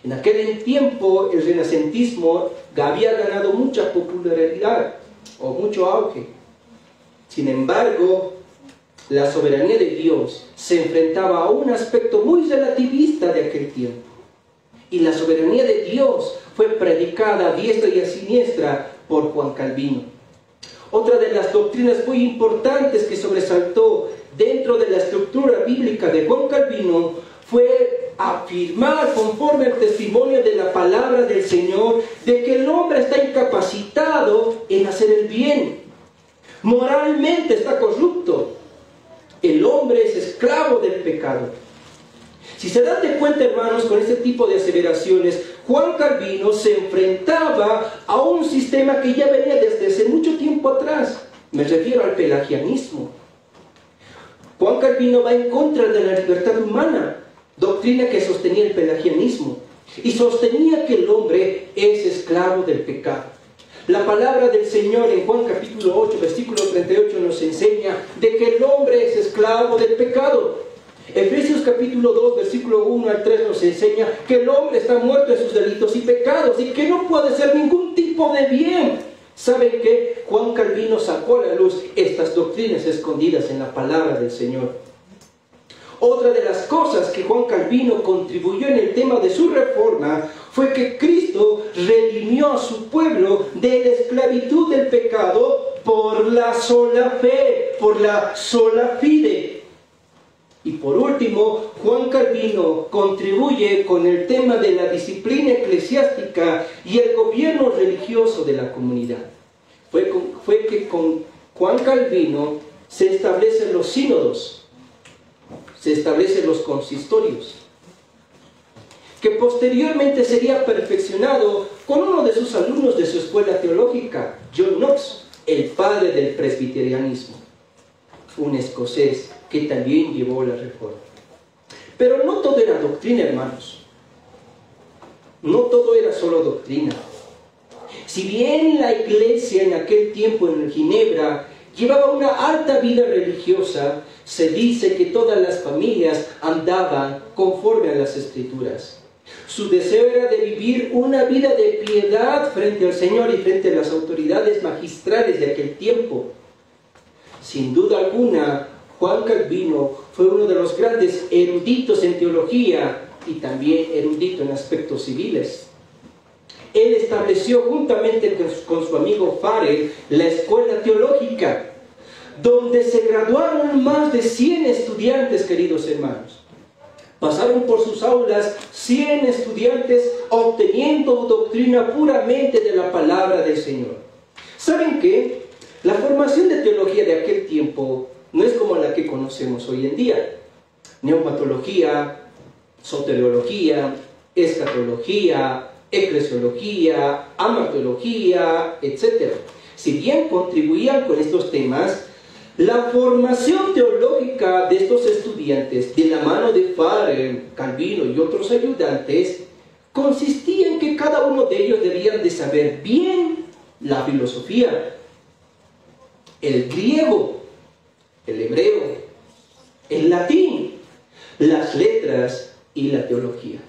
En aquel tiempo el renacentismo había ganado mucha popularidad o mucho auge. Sin embargo, la soberanía de Dios se enfrentaba a un aspecto muy relativista de aquel tiempo. Y la soberanía de Dios fue predicada a diestra y a siniestra por Juan Calvino. Otra de las doctrinas muy importantes que sobresaltó dentro de la estructura bíblica de Juan Calvino fue afirmar, conforme al testimonio de la palabra del Señor, de que el hombre está incapacitado en hacer el bien. Moralmente está corrupto. El hombre es esclavo del pecado. Si se dan de cuenta, hermanos, con este tipo de aseveraciones, Juan Calvino se enfrentaba a un sistema que ya venía desde hace mucho tiempo atrás. Me refiero al pelagianismo. Juan Calvino va en contra de la libertad humana, doctrina que sostenía el pelagianismo, y sostenía que el hombre es esclavo del pecado. La palabra del Señor en Juan capítulo 8, versículo 38 nos enseña de que el hombre es esclavo del pecado. Efesios capítulo 2, versículo 1 al 3 nos enseña que el hombre está muerto en sus delitos y pecados y que no puede hacer ningún tipo de bien. ¿Saben qué? Juan Calvino sacó a la luz estas doctrinas escondidas en la palabra del Señor. Otra de las cosas que Juan Calvino contribuyó en el tema de su reforma fue que Cristo redimió a su pueblo de la esclavitud del pecado por la sola fe, por la sola fide. Y por último, Juan Calvino contribuye con el tema de la disciplina eclesiástica y el gobierno religioso de la comunidad. Fue que con Juan Calvino se establecen los sínodos, se establecen los consistorios, que posteriormente sería perfeccionado con uno de sus alumnos de su escuela teológica, John Knox, el padre del presbiterianismo, un escocés que también llevó la reforma. Pero no todo era doctrina, hermanos. No todo era solo doctrina. Si bien la iglesia en aquel tiempo en Ginebra llevaba una alta vida religiosa, se dice que todas las familias andaban conforme a las Escrituras. Su deseo era de vivir una vida de piedad frente al Señor y frente a las autoridades magistrales de aquel tiempo. Sin duda alguna, Juan Calvino fue uno de los grandes eruditos en teología y también erudito en aspectos civiles. Él estableció juntamente con su amigo Farel la escuela teológica, donde se graduaron más de 100 estudiantes, queridos hermanos. Pasaron por sus aulas 100 estudiantes obteniendo doctrina puramente de la palabra del Señor. ¿Saben qué? La formación de teología de aquel tiempo no es como la que conocemos hoy en día. Neumatología, soteriología, escatología, eclesiología, amartología, etc. Si bien contribuían con estos temas, la formación teológica de estos estudiantes, de la mano de Farel, Calvino y otros ayudantes, consistía en que cada uno de ellos debían de saber bien la filosofía, el griego, el hebreo, el latín, las letras y la teología.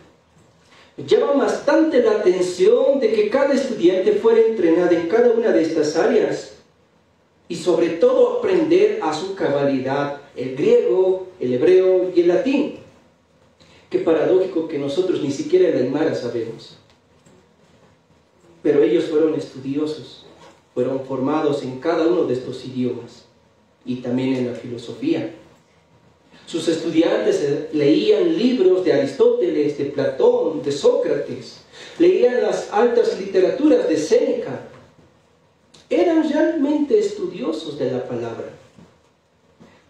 Llama bastante la atención de que cada estudiante fuera entrenado en cada una de estas áreas y sobre todo aprender a su cabalidad el griego, el hebreo y el latín. Qué paradójico que nosotros ni siquiera el aymara sabemos. Pero ellos fueron estudiosos, fueron formados en cada uno de estos idiomas y también en la filosofía. Sus estudiantes leían libros de Aristóteles, de Platón, de Sócrates, leían las altas literaturas de Séneca. Eran realmente estudiosos de la palabra.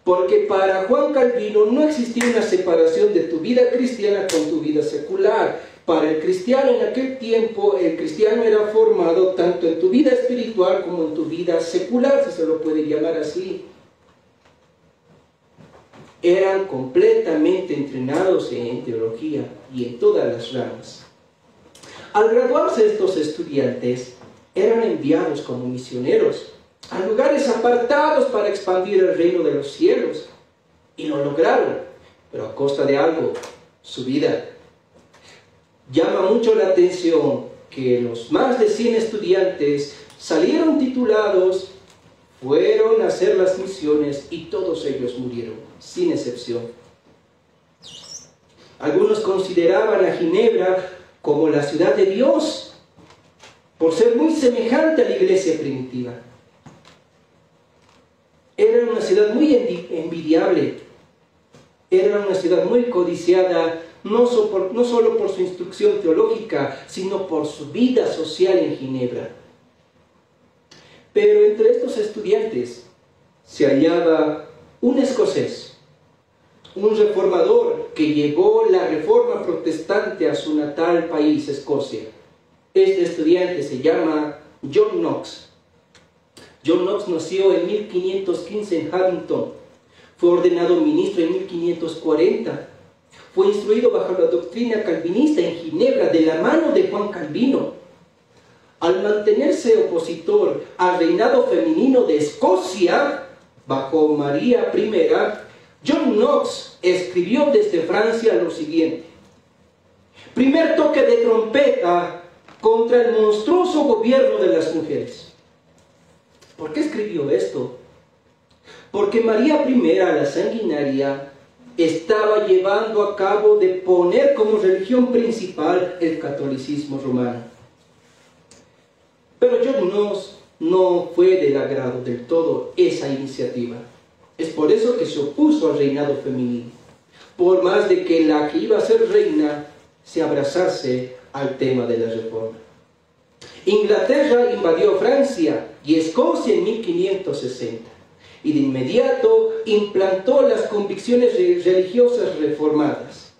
Porque para Juan Calvino no existía una separación de tu vida cristiana con tu vida secular. Para el cristiano en aquel tiempo, el cristiano era formado tanto en tu vida espiritual como en tu vida secular, si se lo puede llamar así. Eran completamente entrenados en teología y en todas las ramas. Al graduarse estos estudiantes, eran enviados como misioneros a lugares apartados para expandir el reino de los cielos. Y lo lograron, pero a costa de algo, su vida. Llama mucho la atención que los más de 100 estudiantes salieron titulados, fueron a hacer las misiones y todos ellos murieron, sin excepción. Algunos consideraban a Ginebra como la ciudad de Dios, por ser muy semejante a la iglesia primitiva. Era una ciudad muy envidiable, era una ciudad muy codiciada, no solo por su instrucción teológica, sino por su vida social en Ginebra. Pero entre estos estudiantes se hallaba un escocés, un reformador que llevó la reforma protestante a su natal país, Escocia. Este estudiante se llama John Knox. John Knox nació en 1515 en Haddington. Fue ordenado ministro en 1540. Fue instruido bajo la doctrina calvinista en Ginebra de la mano de Juan Calvino. Al mantenerse opositor al reinado femenino de Escocia, bajo María I, John Knox escribió desde Francia lo siguiente: primer toque de trompeta contra el monstruoso gobierno de las mujeres. ¿Por qué escribió esto? Porque María I, la sanguinaria, estaba llevando a cabo de poner como religión principal el catolicismo romano. Pero John Knox no fue del agrado del todo esa iniciativa. Es por eso que se opuso al reinado femenino. por más de que la que iba a ser reina se abrazase al tema de la reforma. Inglaterra invadió Francia y Escocia en 1560 y de inmediato implantó las convicciones religiosas reformadas.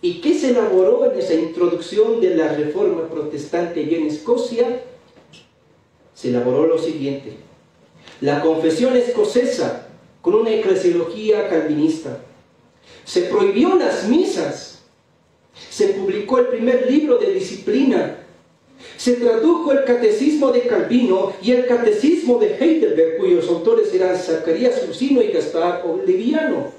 ¿Y qué se elaboró en esa introducción de la reforma protestante y en Escocia? Se elaboró lo siguiente: la confesión escocesa con una eclesiología calvinista. Se prohibió las misas. Se publicó el primer libro de disciplina. Se tradujo el catecismo de Calvino y el catecismo de Heidelberg, cuyos autores eran Zacarías Lucino y Gaspar Oliviano.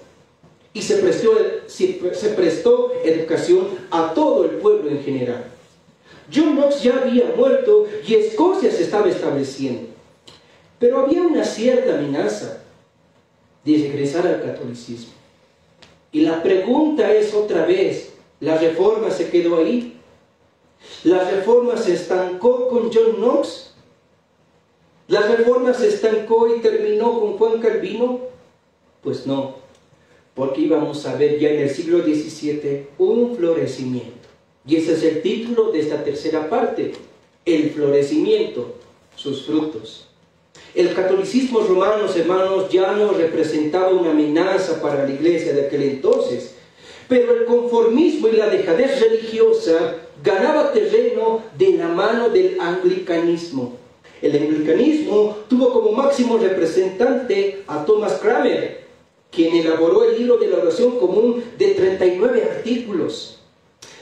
Y se prestó educación a todo el pueblo en general. John Knox ya había muerto y Escocia se estaba estableciendo. Pero había una cierta amenaza de regresar al catolicismo. Y la pregunta es otra vez, ¿la reforma se quedó ahí? ¿La reforma se estancó con John Knox? ¿La reforma se estancó y terminó con Juan Calvino? Pues no, porque íbamos a ver ya en el siglo XVII un florecimiento. Y ese es el título de esta tercera parte, el florecimiento, sus frutos. El catolicismo romano, hermanos, ya no representaba una amenaza para la iglesia de aquel entonces, pero el conformismo y la dejadez religiosa ganaba terreno de la mano del anglicanismo. El anglicanismo tuvo como máximo representante a Thomas Cranmer, quien elaboró el libro de la oración común de 39 artículos.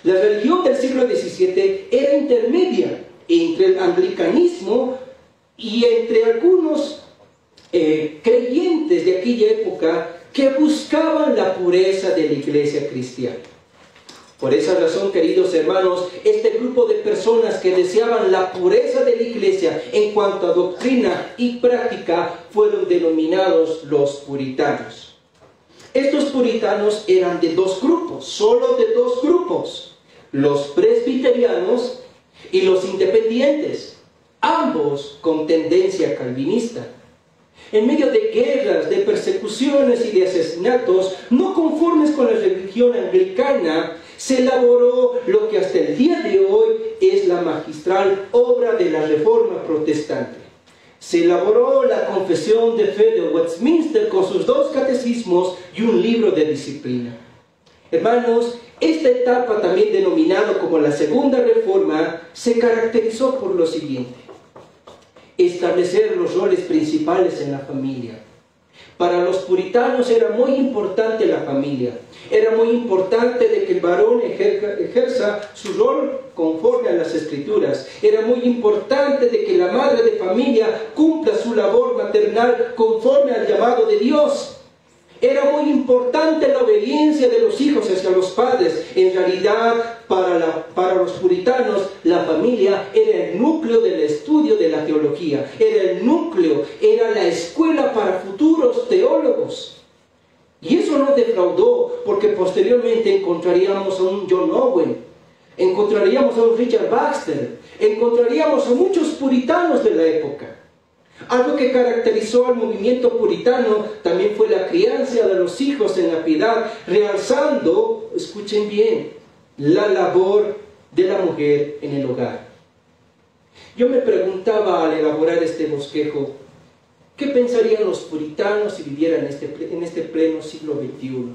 La religión del siglo XVII era intermedia entre el anglicanismo y entre algunos creyentes de aquella época que buscaban la pureza de la iglesia cristiana. Por esa razón, queridos hermanos, este grupo de personas que deseaban la pureza de la iglesia en cuanto a doctrina y práctica fueron denominados los puritanos. Estos puritanos eran de dos grupos, solo de dos grupos: los presbiterianos y los independientes, ambos con tendencia calvinista. En medio de guerras, de persecuciones y de asesinatos, no conformes con la religión anglicana, se elaboró lo que hasta el día de hoy es la magistral obra de la Reforma Protestante. Se elaboró la Confesión de Fe de Westminster con sus dos catecismos y un libro de disciplina. Hermanos, esta etapa, también denominada como la Segunda Reforma, se caracterizó por lo siguiente: establecer los roles principales en la familia. Para los puritanos era muy importante la familia. Era muy importante de que el varón ejerza su rol conforme a las Escrituras. Era muy importante de que la madre de familia cumpla su labor maternal conforme al llamado de Dios. Era muy importante la obediencia de los hijos hacia los padres. En realidad, para los puritanos, la familia era el núcleo del estudio de la teología. Era el núcleo, era la escuela para futuros teólogos. Y eso no defraudó, porque posteriormente encontraríamos a un John Owen, encontraríamos a un Richard Baxter, encontraríamos a muchos puritanos de la época. Algo que caracterizó al movimiento puritano también fue la crianza de los hijos en la piedad, realzando, escuchen bien, la labor de la mujer en el hogar. Yo me preguntaba al elaborar este bosquejo, ¿qué pensarían los puritanos si vivieran en este pleno siglo XXI?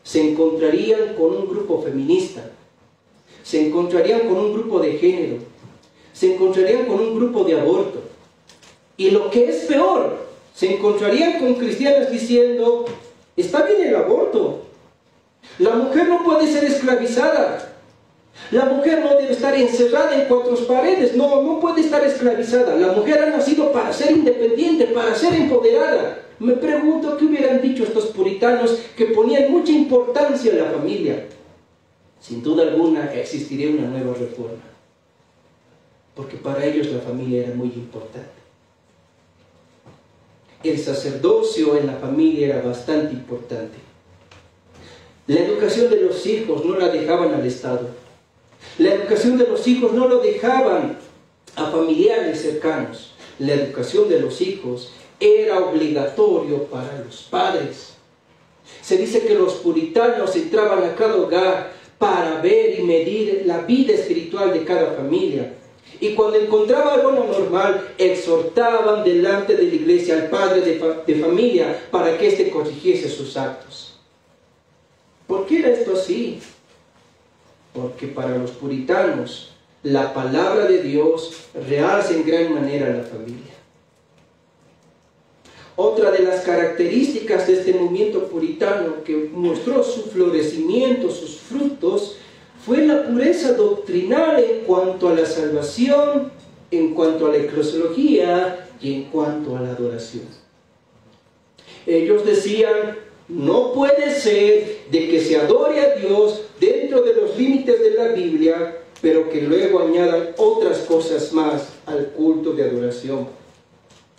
Se encontrarían con un grupo feminista, se encontrarían con un grupo de género, se encontrarían con un grupo de aborto. Y lo que es peor, se encontrarían con cristianas diciendo: está bien el aborto, la mujer no puede ser esclavizada, la mujer no debe estar encerrada en cuatro paredes, no puede estar esclavizada, la mujer ha nacido para ser independiente, para ser empoderada. Me pregunto qué hubieran dicho estos puritanos que ponían mucha importancia en la familia. Sin duda alguna existiría una nueva reforma, porque para ellos la familia era muy importante. El sacerdocio en la familia era bastante importante. La educación de los hijos no la dejaban al Estado. La educación de los hijos no lo dejaban a familiares cercanos. La educación de los hijos era obligatorio para los padres. Se dice que los puritanos entraban a cada hogar para ver y medir la vida espiritual de cada familia. Y cuando encontraban algo normal, exhortaban delante de la iglesia al padre de familia para que éste corrigiese sus actos. ¿Por qué era esto así? Porque para los puritanos, la palabra de Dios realza en gran manera a la familia. Otra de las características de este movimiento puritano que mostró su florecimiento, sus frutos, fue la pureza doctrinal en cuanto a la salvación, en cuanto a la eclesiología y en cuanto a la adoración. Ellos decían, no puede ser de que se adore a Dios dentro de los límites de la Biblia, pero que luego añadan otras cosas más al culto de adoración.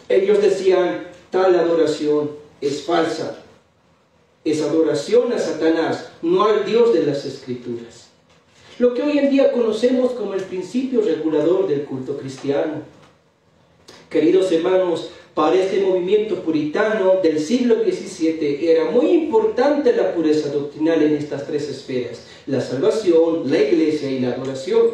Ellos decían, tal adoración es falsa. Es adoración a Satanás, no al Dios de las Escrituras. Lo que hoy en día conocemos como el principio regulador del culto cristiano. Queridos hermanos, para este movimiento puritano del siglo XVII era muy importante la pureza doctrinal en estas tres esferas: la salvación, la iglesia y la adoración.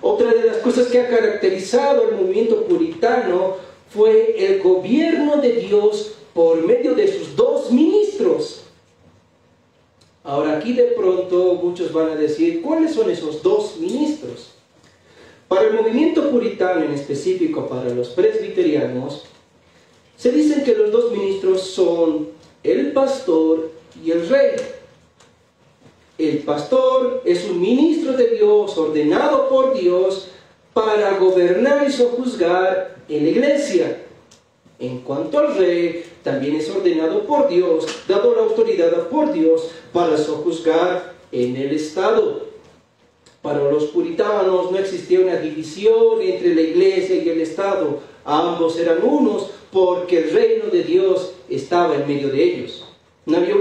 Otra de las cosas que ha caracterizado el movimiento puritano fue el gobierno de Dios por medio de sus dos ministros. Ahora aquí de pronto muchos van a decir, ¿cuáles son esos dos ministros? Para el movimiento puritano, en específico para los presbiterianos, se dicen que los dos ministros son el pastor y el rey. El pastor es un ministro de Dios, ordenado por Dios, para gobernar y sojuzgar en la iglesia. En cuanto al rey, también es ordenado por Dios, dado la autoridad por Dios, para sojuzgar en el Estado. Para los puritanos no existía una división entre la iglesia y el Estado. Ambos eran unos porque el reino de Dios estaba en medio de ellos. No había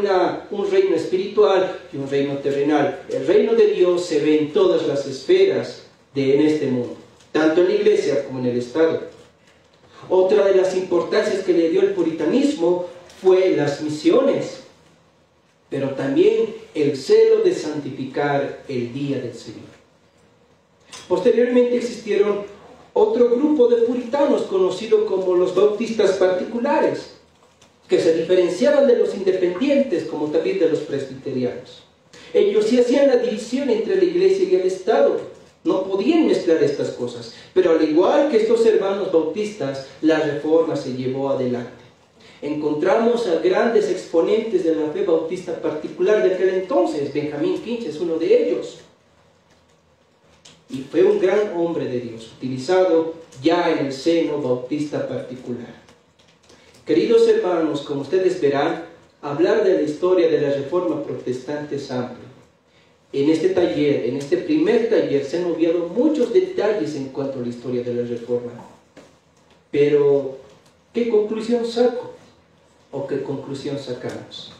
un reino espiritual y un reino terrenal. El reino de Dios se ve en todas las esferas en este mundo, tanto en la iglesia como en el Estado. Otra de las importancias que le dio el puritanismo fue las misiones, pero también el celo de santificar el día del Señor. Posteriormente existieron otro grupo de puritanos conocido como los bautistas particulares, que se diferenciaban de los independientes como también de los presbiterianos. Ellos sí hacían la división entre la iglesia y el Estado. No podían mezclar estas cosas, pero al igual que estos hermanos bautistas, la reforma se llevó adelante. Encontramos a grandes exponentes de la fe bautista particular de aquel entonces. Benjamín Kinch es uno de ellos. Y fue un gran hombre de Dios, utilizado ya en el seno bautista particular. Queridos hermanos, como ustedes verán, hablar de la historia de la Reforma protestante es amplio. En este taller, en este primer taller, se han obviado muchos detalles en cuanto a la historia de la Reforma. Pero, ¿qué conclusión saco? ¿O qué conclusión sacamos?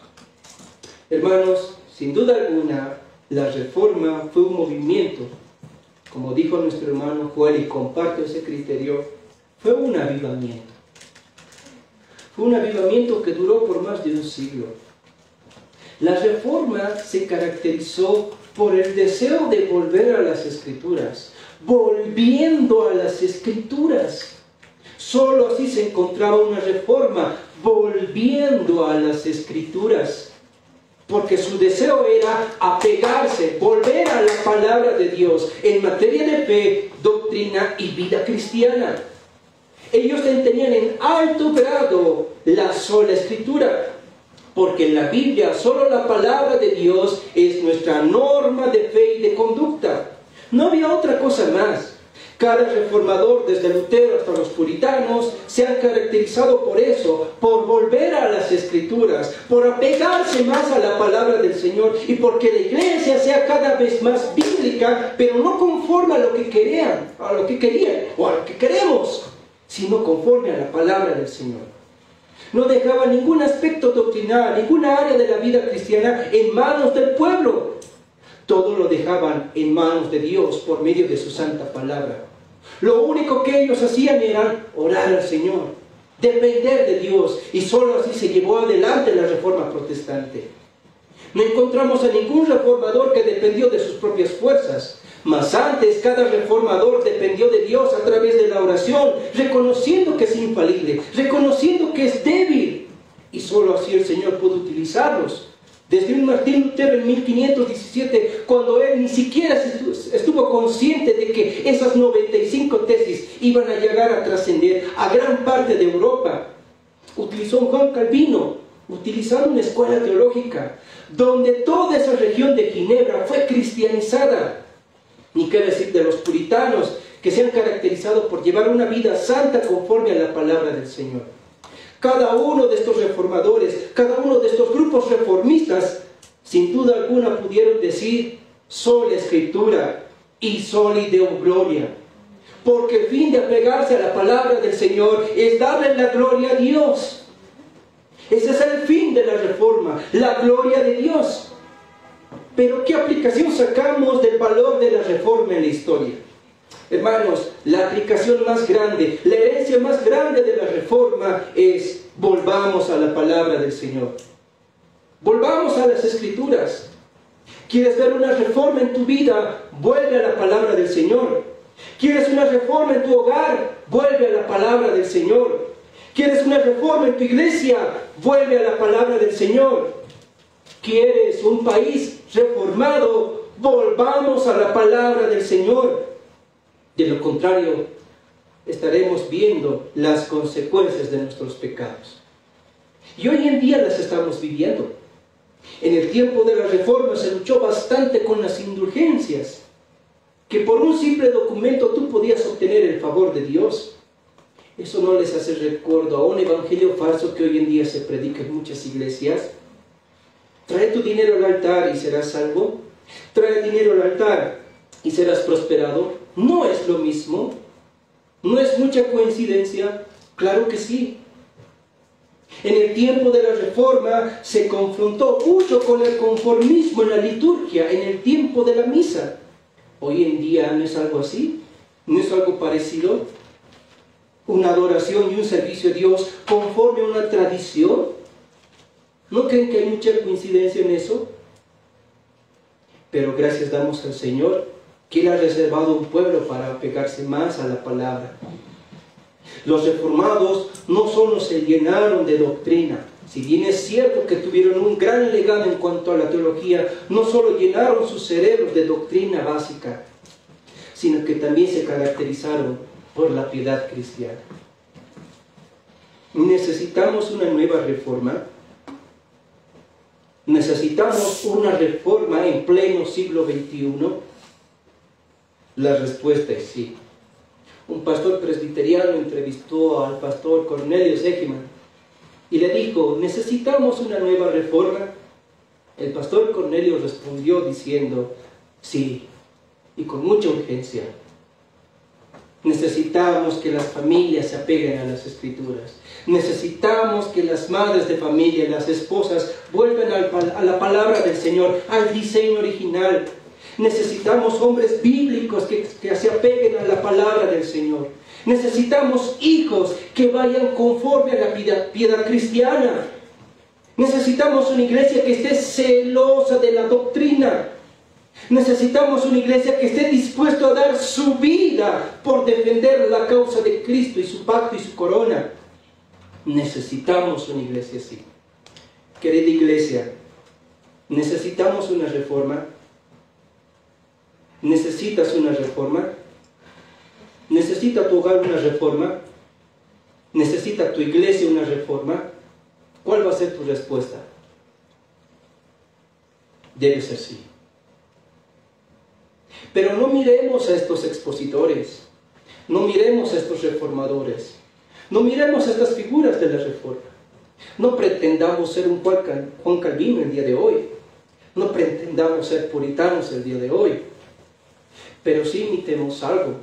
Hermanos, sin duda alguna, la Reforma fue un movimiento, como dijo nuestro hermano Joel, y comparto ese criterio, fue un avivamiento. Fue un avivamiento que duró por más de un siglo. La Reforma se caracterizó por el deseo de volver a las Escrituras, volviendo a las Escrituras. Solo así se encontraba una reforma, volviendo a las Escrituras. Porque su deseo era apegarse, volver a la palabra de Dios en materia de fe, doctrina y vida cristiana. Ellos tenían en alto grado la sola Escritura, porque en la Biblia solo la palabra de Dios es nuestra norma de fe y de conducta. No había otra cosa más. Cada reformador, desde Lutero hasta los puritanos, se han caracterizado por eso, por volver a las Escrituras, por apegarse más a la palabra del Señor y porque la iglesia sea cada vez más bíblica, pero no conforme a lo que querían o a lo que queremos, sino conforme a la palabra del Señor. No dejaba ningún aspecto doctrinal, ninguna área de la vida cristiana en manos del pueblo. Todo lo dejaban en manos de Dios por medio de su santa palabra. Lo único que ellos hacían era orar al Señor. depender de Dios, y solo así se llevó adelante la Reforma protestante. No encontramos a ningún reformador que dependió de sus propias fuerzas, mas antes cada reformador dependió de Dios a través de la oración, reconociendo que es infalible, reconociendo que es débil, y solo así el Señor pudo utilizarlos. Desde un Martín Lutero en 1517, cuando él ni siquiera estuvo consciente de que esas 95 tesis iban a llegar a trascender a gran parte de Europa, utilizó un Juan Calvino, utilizando una escuela teológica, donde toda esa región de Ginebra fue cristianizada. Ni qué decir de los puritanos, que se han caracterizado por llevar una vida santa conforme a la palabra del Señor. Cada uno de estos reformadores, cada uno de estos grupos reformistas, sin duda alguna pudieron decir: sola Escritura y soli Deo Gloria. Porque el fin de apegarse a la palabra del Señor es darle la gloria a Dios. Ese es el fin de la Reforma, la gloria de Dios. Pero ¿qué aplicación sacamos del valor de la Reforma en la historia? Hermanos, la aplicación más grande, la herencia más grande de la Reforma es: volvamos a la palabra del Señor. Volvamos a las Escrituras. ¿Quieres ver una reforma en tu vida? Vuelve a la palabra del Señor. ¿Quieres una reforma en tu hogar? Vuelve a la palabra del Señor. ¿Quieres una reforma en tu iglesia? Vuelve a la palabra del Señor. ¿Quieres un país reformado? Volvamos a la palabra del Señor. De lo contrario, estaremos viendo las consecuencias de nuestros pecados. Y hoy en día las estamos viviendo. En el tiempo de la Reforma se luchó bastante con las indulgencias, que por un simple documento tú podías obtener el favor de Dios. ¿Eso no les hace recuerdo a un evangelio falso que hoy en día se predica en muchas iglesias? Trae tu dinero al altar y serás salvo. Trae dinero al altar y serás prosperado. ¿No es lo mismo? ¿No es mucha coincidencia? Claro que sí. En el tiempo de la Reforma se confrontó mucho con el conformismo en la liturgia, en el tiempo de la misa. Hoy en día no es algo así, no es algo parecido. Una adoración y un servicio a Dios conforme a una tradición. ¿No creen que hay mucha coincidencia en eso? Pero gracias damos al Señor que Él ha reservado un pueblo para apegarse más a la palabra. Los reformados no solo se llenaron de doctrina, si bien es cierto que tuvieron un gran legado en cuanto a la teología, no solo llenaron sus cerebros de doctrina básica, sino que también se caracterizaron por la piedad cristiana. ¿Necesitamos una nueva reforma? ¿Necesitamos una reforma en pleno siglo XXI? La respuesta es sí. Un pastor presbiteriano entrevistó al pastor Cornelio Segeman y le dijo: ¿necesitamos una nueva reforma? El pastor Cornelio respondió diciendo: sí, y con mucha urgencia. Necesitamos que las familias se apeguen a las Escrituras. Necesitamos que las madres de familia, las esposas, vuelvan a la palabra del Señor, al diseño original. Necesitamos hombres bíblicos que se apeguen a la palabra del Señor. Necesitamos hijos que vayan conforme a la piedad cristiana. Necesitamos una iglesia que esté celosa de la doctrina. Necesitamos una iglesia que esté dispuesta a dar su vida por defender la causa de Cristo y su pacto y su corona. Necesitamos una iglesia así. Querida iglesia, ¿necesitamos una reforma? ¿Necesitas una reforma? ¿Necesita tu hogar una reforma? ¿Necesita tu iglesia una reforma? ¿Cuál va a ser tu respuesta? Debe ser sí. Pero no miremos a estos expositores, no miremos a estos reformadores, no miremos a estas figuras de la Reforma. No pretendamos ser un Juan Calvino el día de hoy, no pretendamos ser puritanos el día de hoy, pero sí imitemos algo,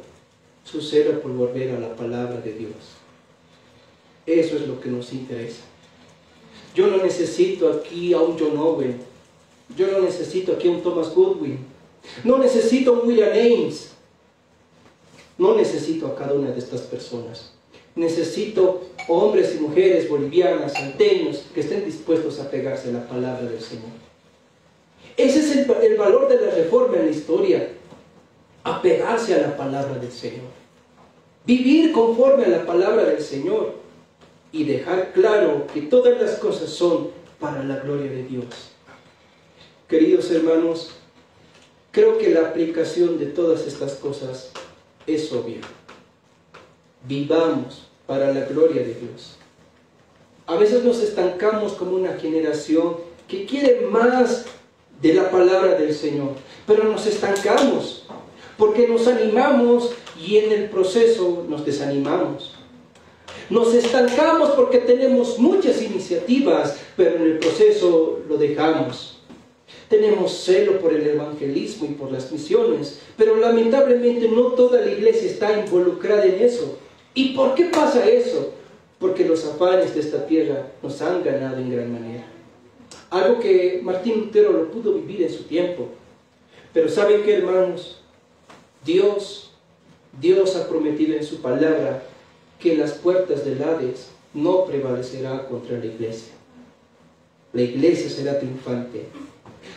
su celo por volver a la palabra de Dios. Eso es lo que nos interesa. Yo no necesito aquí a un John Owen, yo no necesito aquí a un Thomas Goodwin, no necesito a un William Ames, no necesito a cada una de estas personas. Necesito hombres y mujeres bolivianas, salteños, que estén dispuestos a pegarse a la palabra del Señor. Ese es el valor de la reforma en la historia, apegarse a la palabra del Señor, vivir conforme a la palabra del Señor y dejar claro que todas las cosas son para la gloria de Dios. Queridos hermanos, creo que la aplicación de todas estas cosas es obvia. Vivamos para la gloria de Dios. A veces nos estancamos como una generación que quiere más de la palabra del Señor, pero nos estancamos porque nos animamos y en el proceso nos desanimamos. Nos estancamos porque tenemos muchas iniciativas, pero en el proceso lo dejamos. Tenemos celo por el evangelismo y por las misiones, pero lamentablemente no toda la iglesia está involucrada en eso. ¿Y por qué pasa eso? Porque los afanes de esta tierra nos han ganado en gran manera. Algo que Martín Lutero lo pudo vivir en su tiempo. Pero ¿saben qué, hermanos? Dios ha prometido en su palabra que las puertas del Hades no prevalecerá contra la iglesia. La iglesia será triunfante.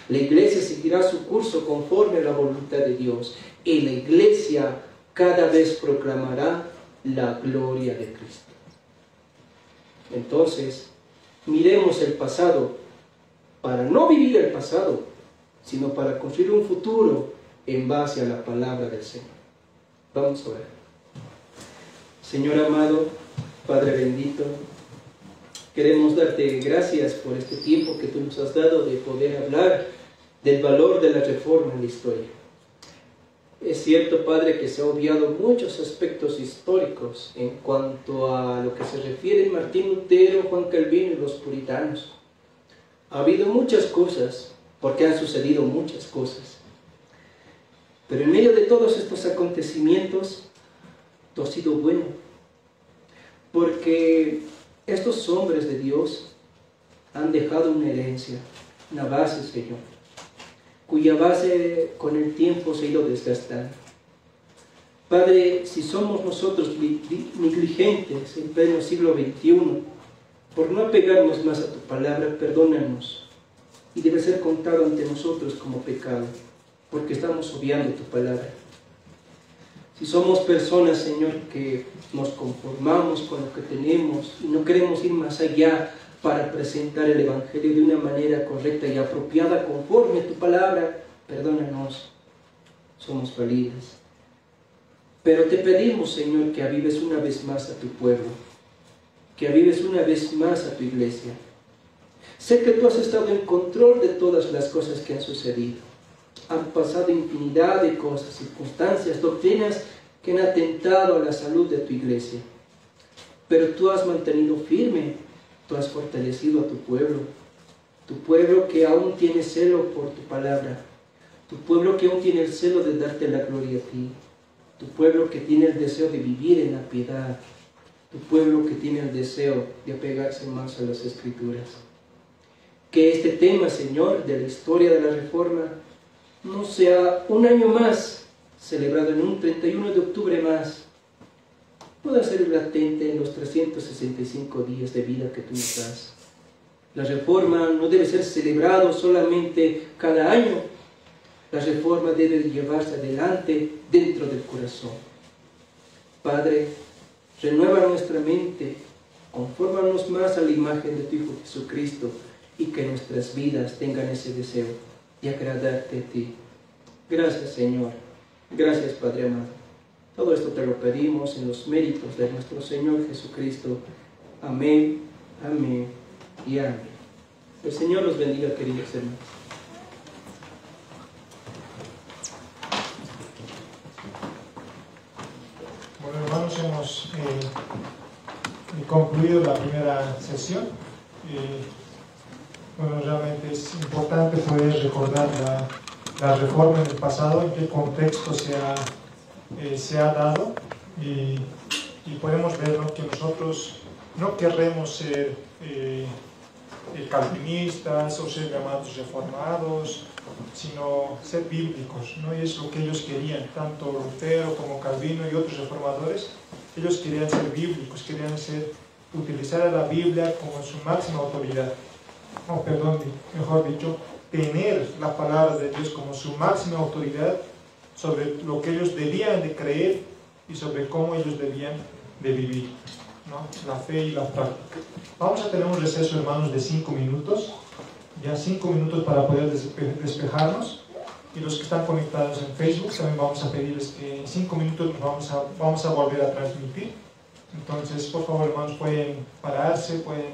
La iglesia seguirá su curso conforme a la voluntad de Dios. Y la iglesia cada vez proclamará la gloria de Cristo. Entonces, miremos el pasado para no vivir el pasado, sino para construir un futuro en base a la palabra del Señor. Vamos a orar. Señor amado, Padre bendito, queremos darte gracias por este tiempo que tú nos has dado de poder hablar del valor de la reforma en la historia. Es cierto, Padre, que se ha obviado muchos aspectos históricos en cuanto a lo que se refiere a Martín Lutero, Juan Calvino y los puritanos. Ha habido muchas cosas, porque han sucedido muchas cosas. Pero en medio de todos estos acontecimientos, tú has sido bueno. Porque estos hombres de Dios han dejado una herencia, una base, Señor, cuya base con el tiempo se ha ido desgastando. Padre, si somos nosotros negligentes en pleno siglo XXI, por no apegarnos más a tu palabra, perdónanos, y debe ser contado ante nosotros como pecado, porque estamos obviando tu palabra. Si somos personas, Señor, que nos conformamos con lo que tenemos y no queremos ir más allá para presentar el Evangelio de una manera correcta y apropiada conforme a tu palabra, perdónanos, somos falibles. Pero te pedimos, Señor, que avives una vez más a tu pueblo, que avives una vez más a tu iglesia. Sé que tú has estado en control de todas las cosas que han sucedido. Han pasado infinidad de cosas, circunstancias, doctrinas que han atentado a la salud de tu iglesia. Pero tú has mantenido firme, tú has fortalecido a tu pueblo que aún tiene celo por tu palabra, tu pueblo que aún tiene el celo de darte la gloria a ti, tu pueblo que tiene el deseo de vivir en la piedad, tu pueblo que tiene el deseo de apegarse más a las Escrituras. Que este tema, Señor, de la historia de la Reforma, no sea un año más, celebrado en un 31 de octubre más, pueda ser latente en los 365 días de vida que tú nos das. La Reforma no debe ser celebrado solamente cada año. La Reforma debe llevarse adelante dentro del corazón. Padre, renueva nuestra mente, confórmanos más a la imagen de tu Hijo Jesucristo y que nuestras vidas tengan ese deseo de agradarte a ti. Gracias, Señor. Gracias, Padre amado. Todo esto te lo pedimos en los méritos de nuestro Señor Jesucristo. Amén, amén y amén. El Señor los bendiga, queridos hermanos. Bueno, hermanos, hemos concluido la primera sesión. Bueno, realmente es importante poder recordar la reforma en el pasado, en qué contexto se ha dado, y podemos ver, ¿no?, que nosotros no queremos ser calvinistas o ser llamados reformados, sino ser bíblicos, ¿no? Y es lo que ellos querían, tanto Lutero como Calvino y otros reformadores Ellos querían ser bíblicos, utilizar a la Biblia como su máxima autoridad. Mejor dicho, tener la palabra de Dios como su máxima autoridad sobre lo que ellos debían de creer y sobre cómo ellos debían de vivir, ¿no? La fe y la práctica. Vamos a tener un receso, hermanos, de 5 minutos, ya 5 minutos para poder despejarnos, y los que están conectados en Facebook también vamos a pedirles que en 5 minutos vamos a volver a transmitir. Entonces, por favor, hermanos, pueden pararse, pueden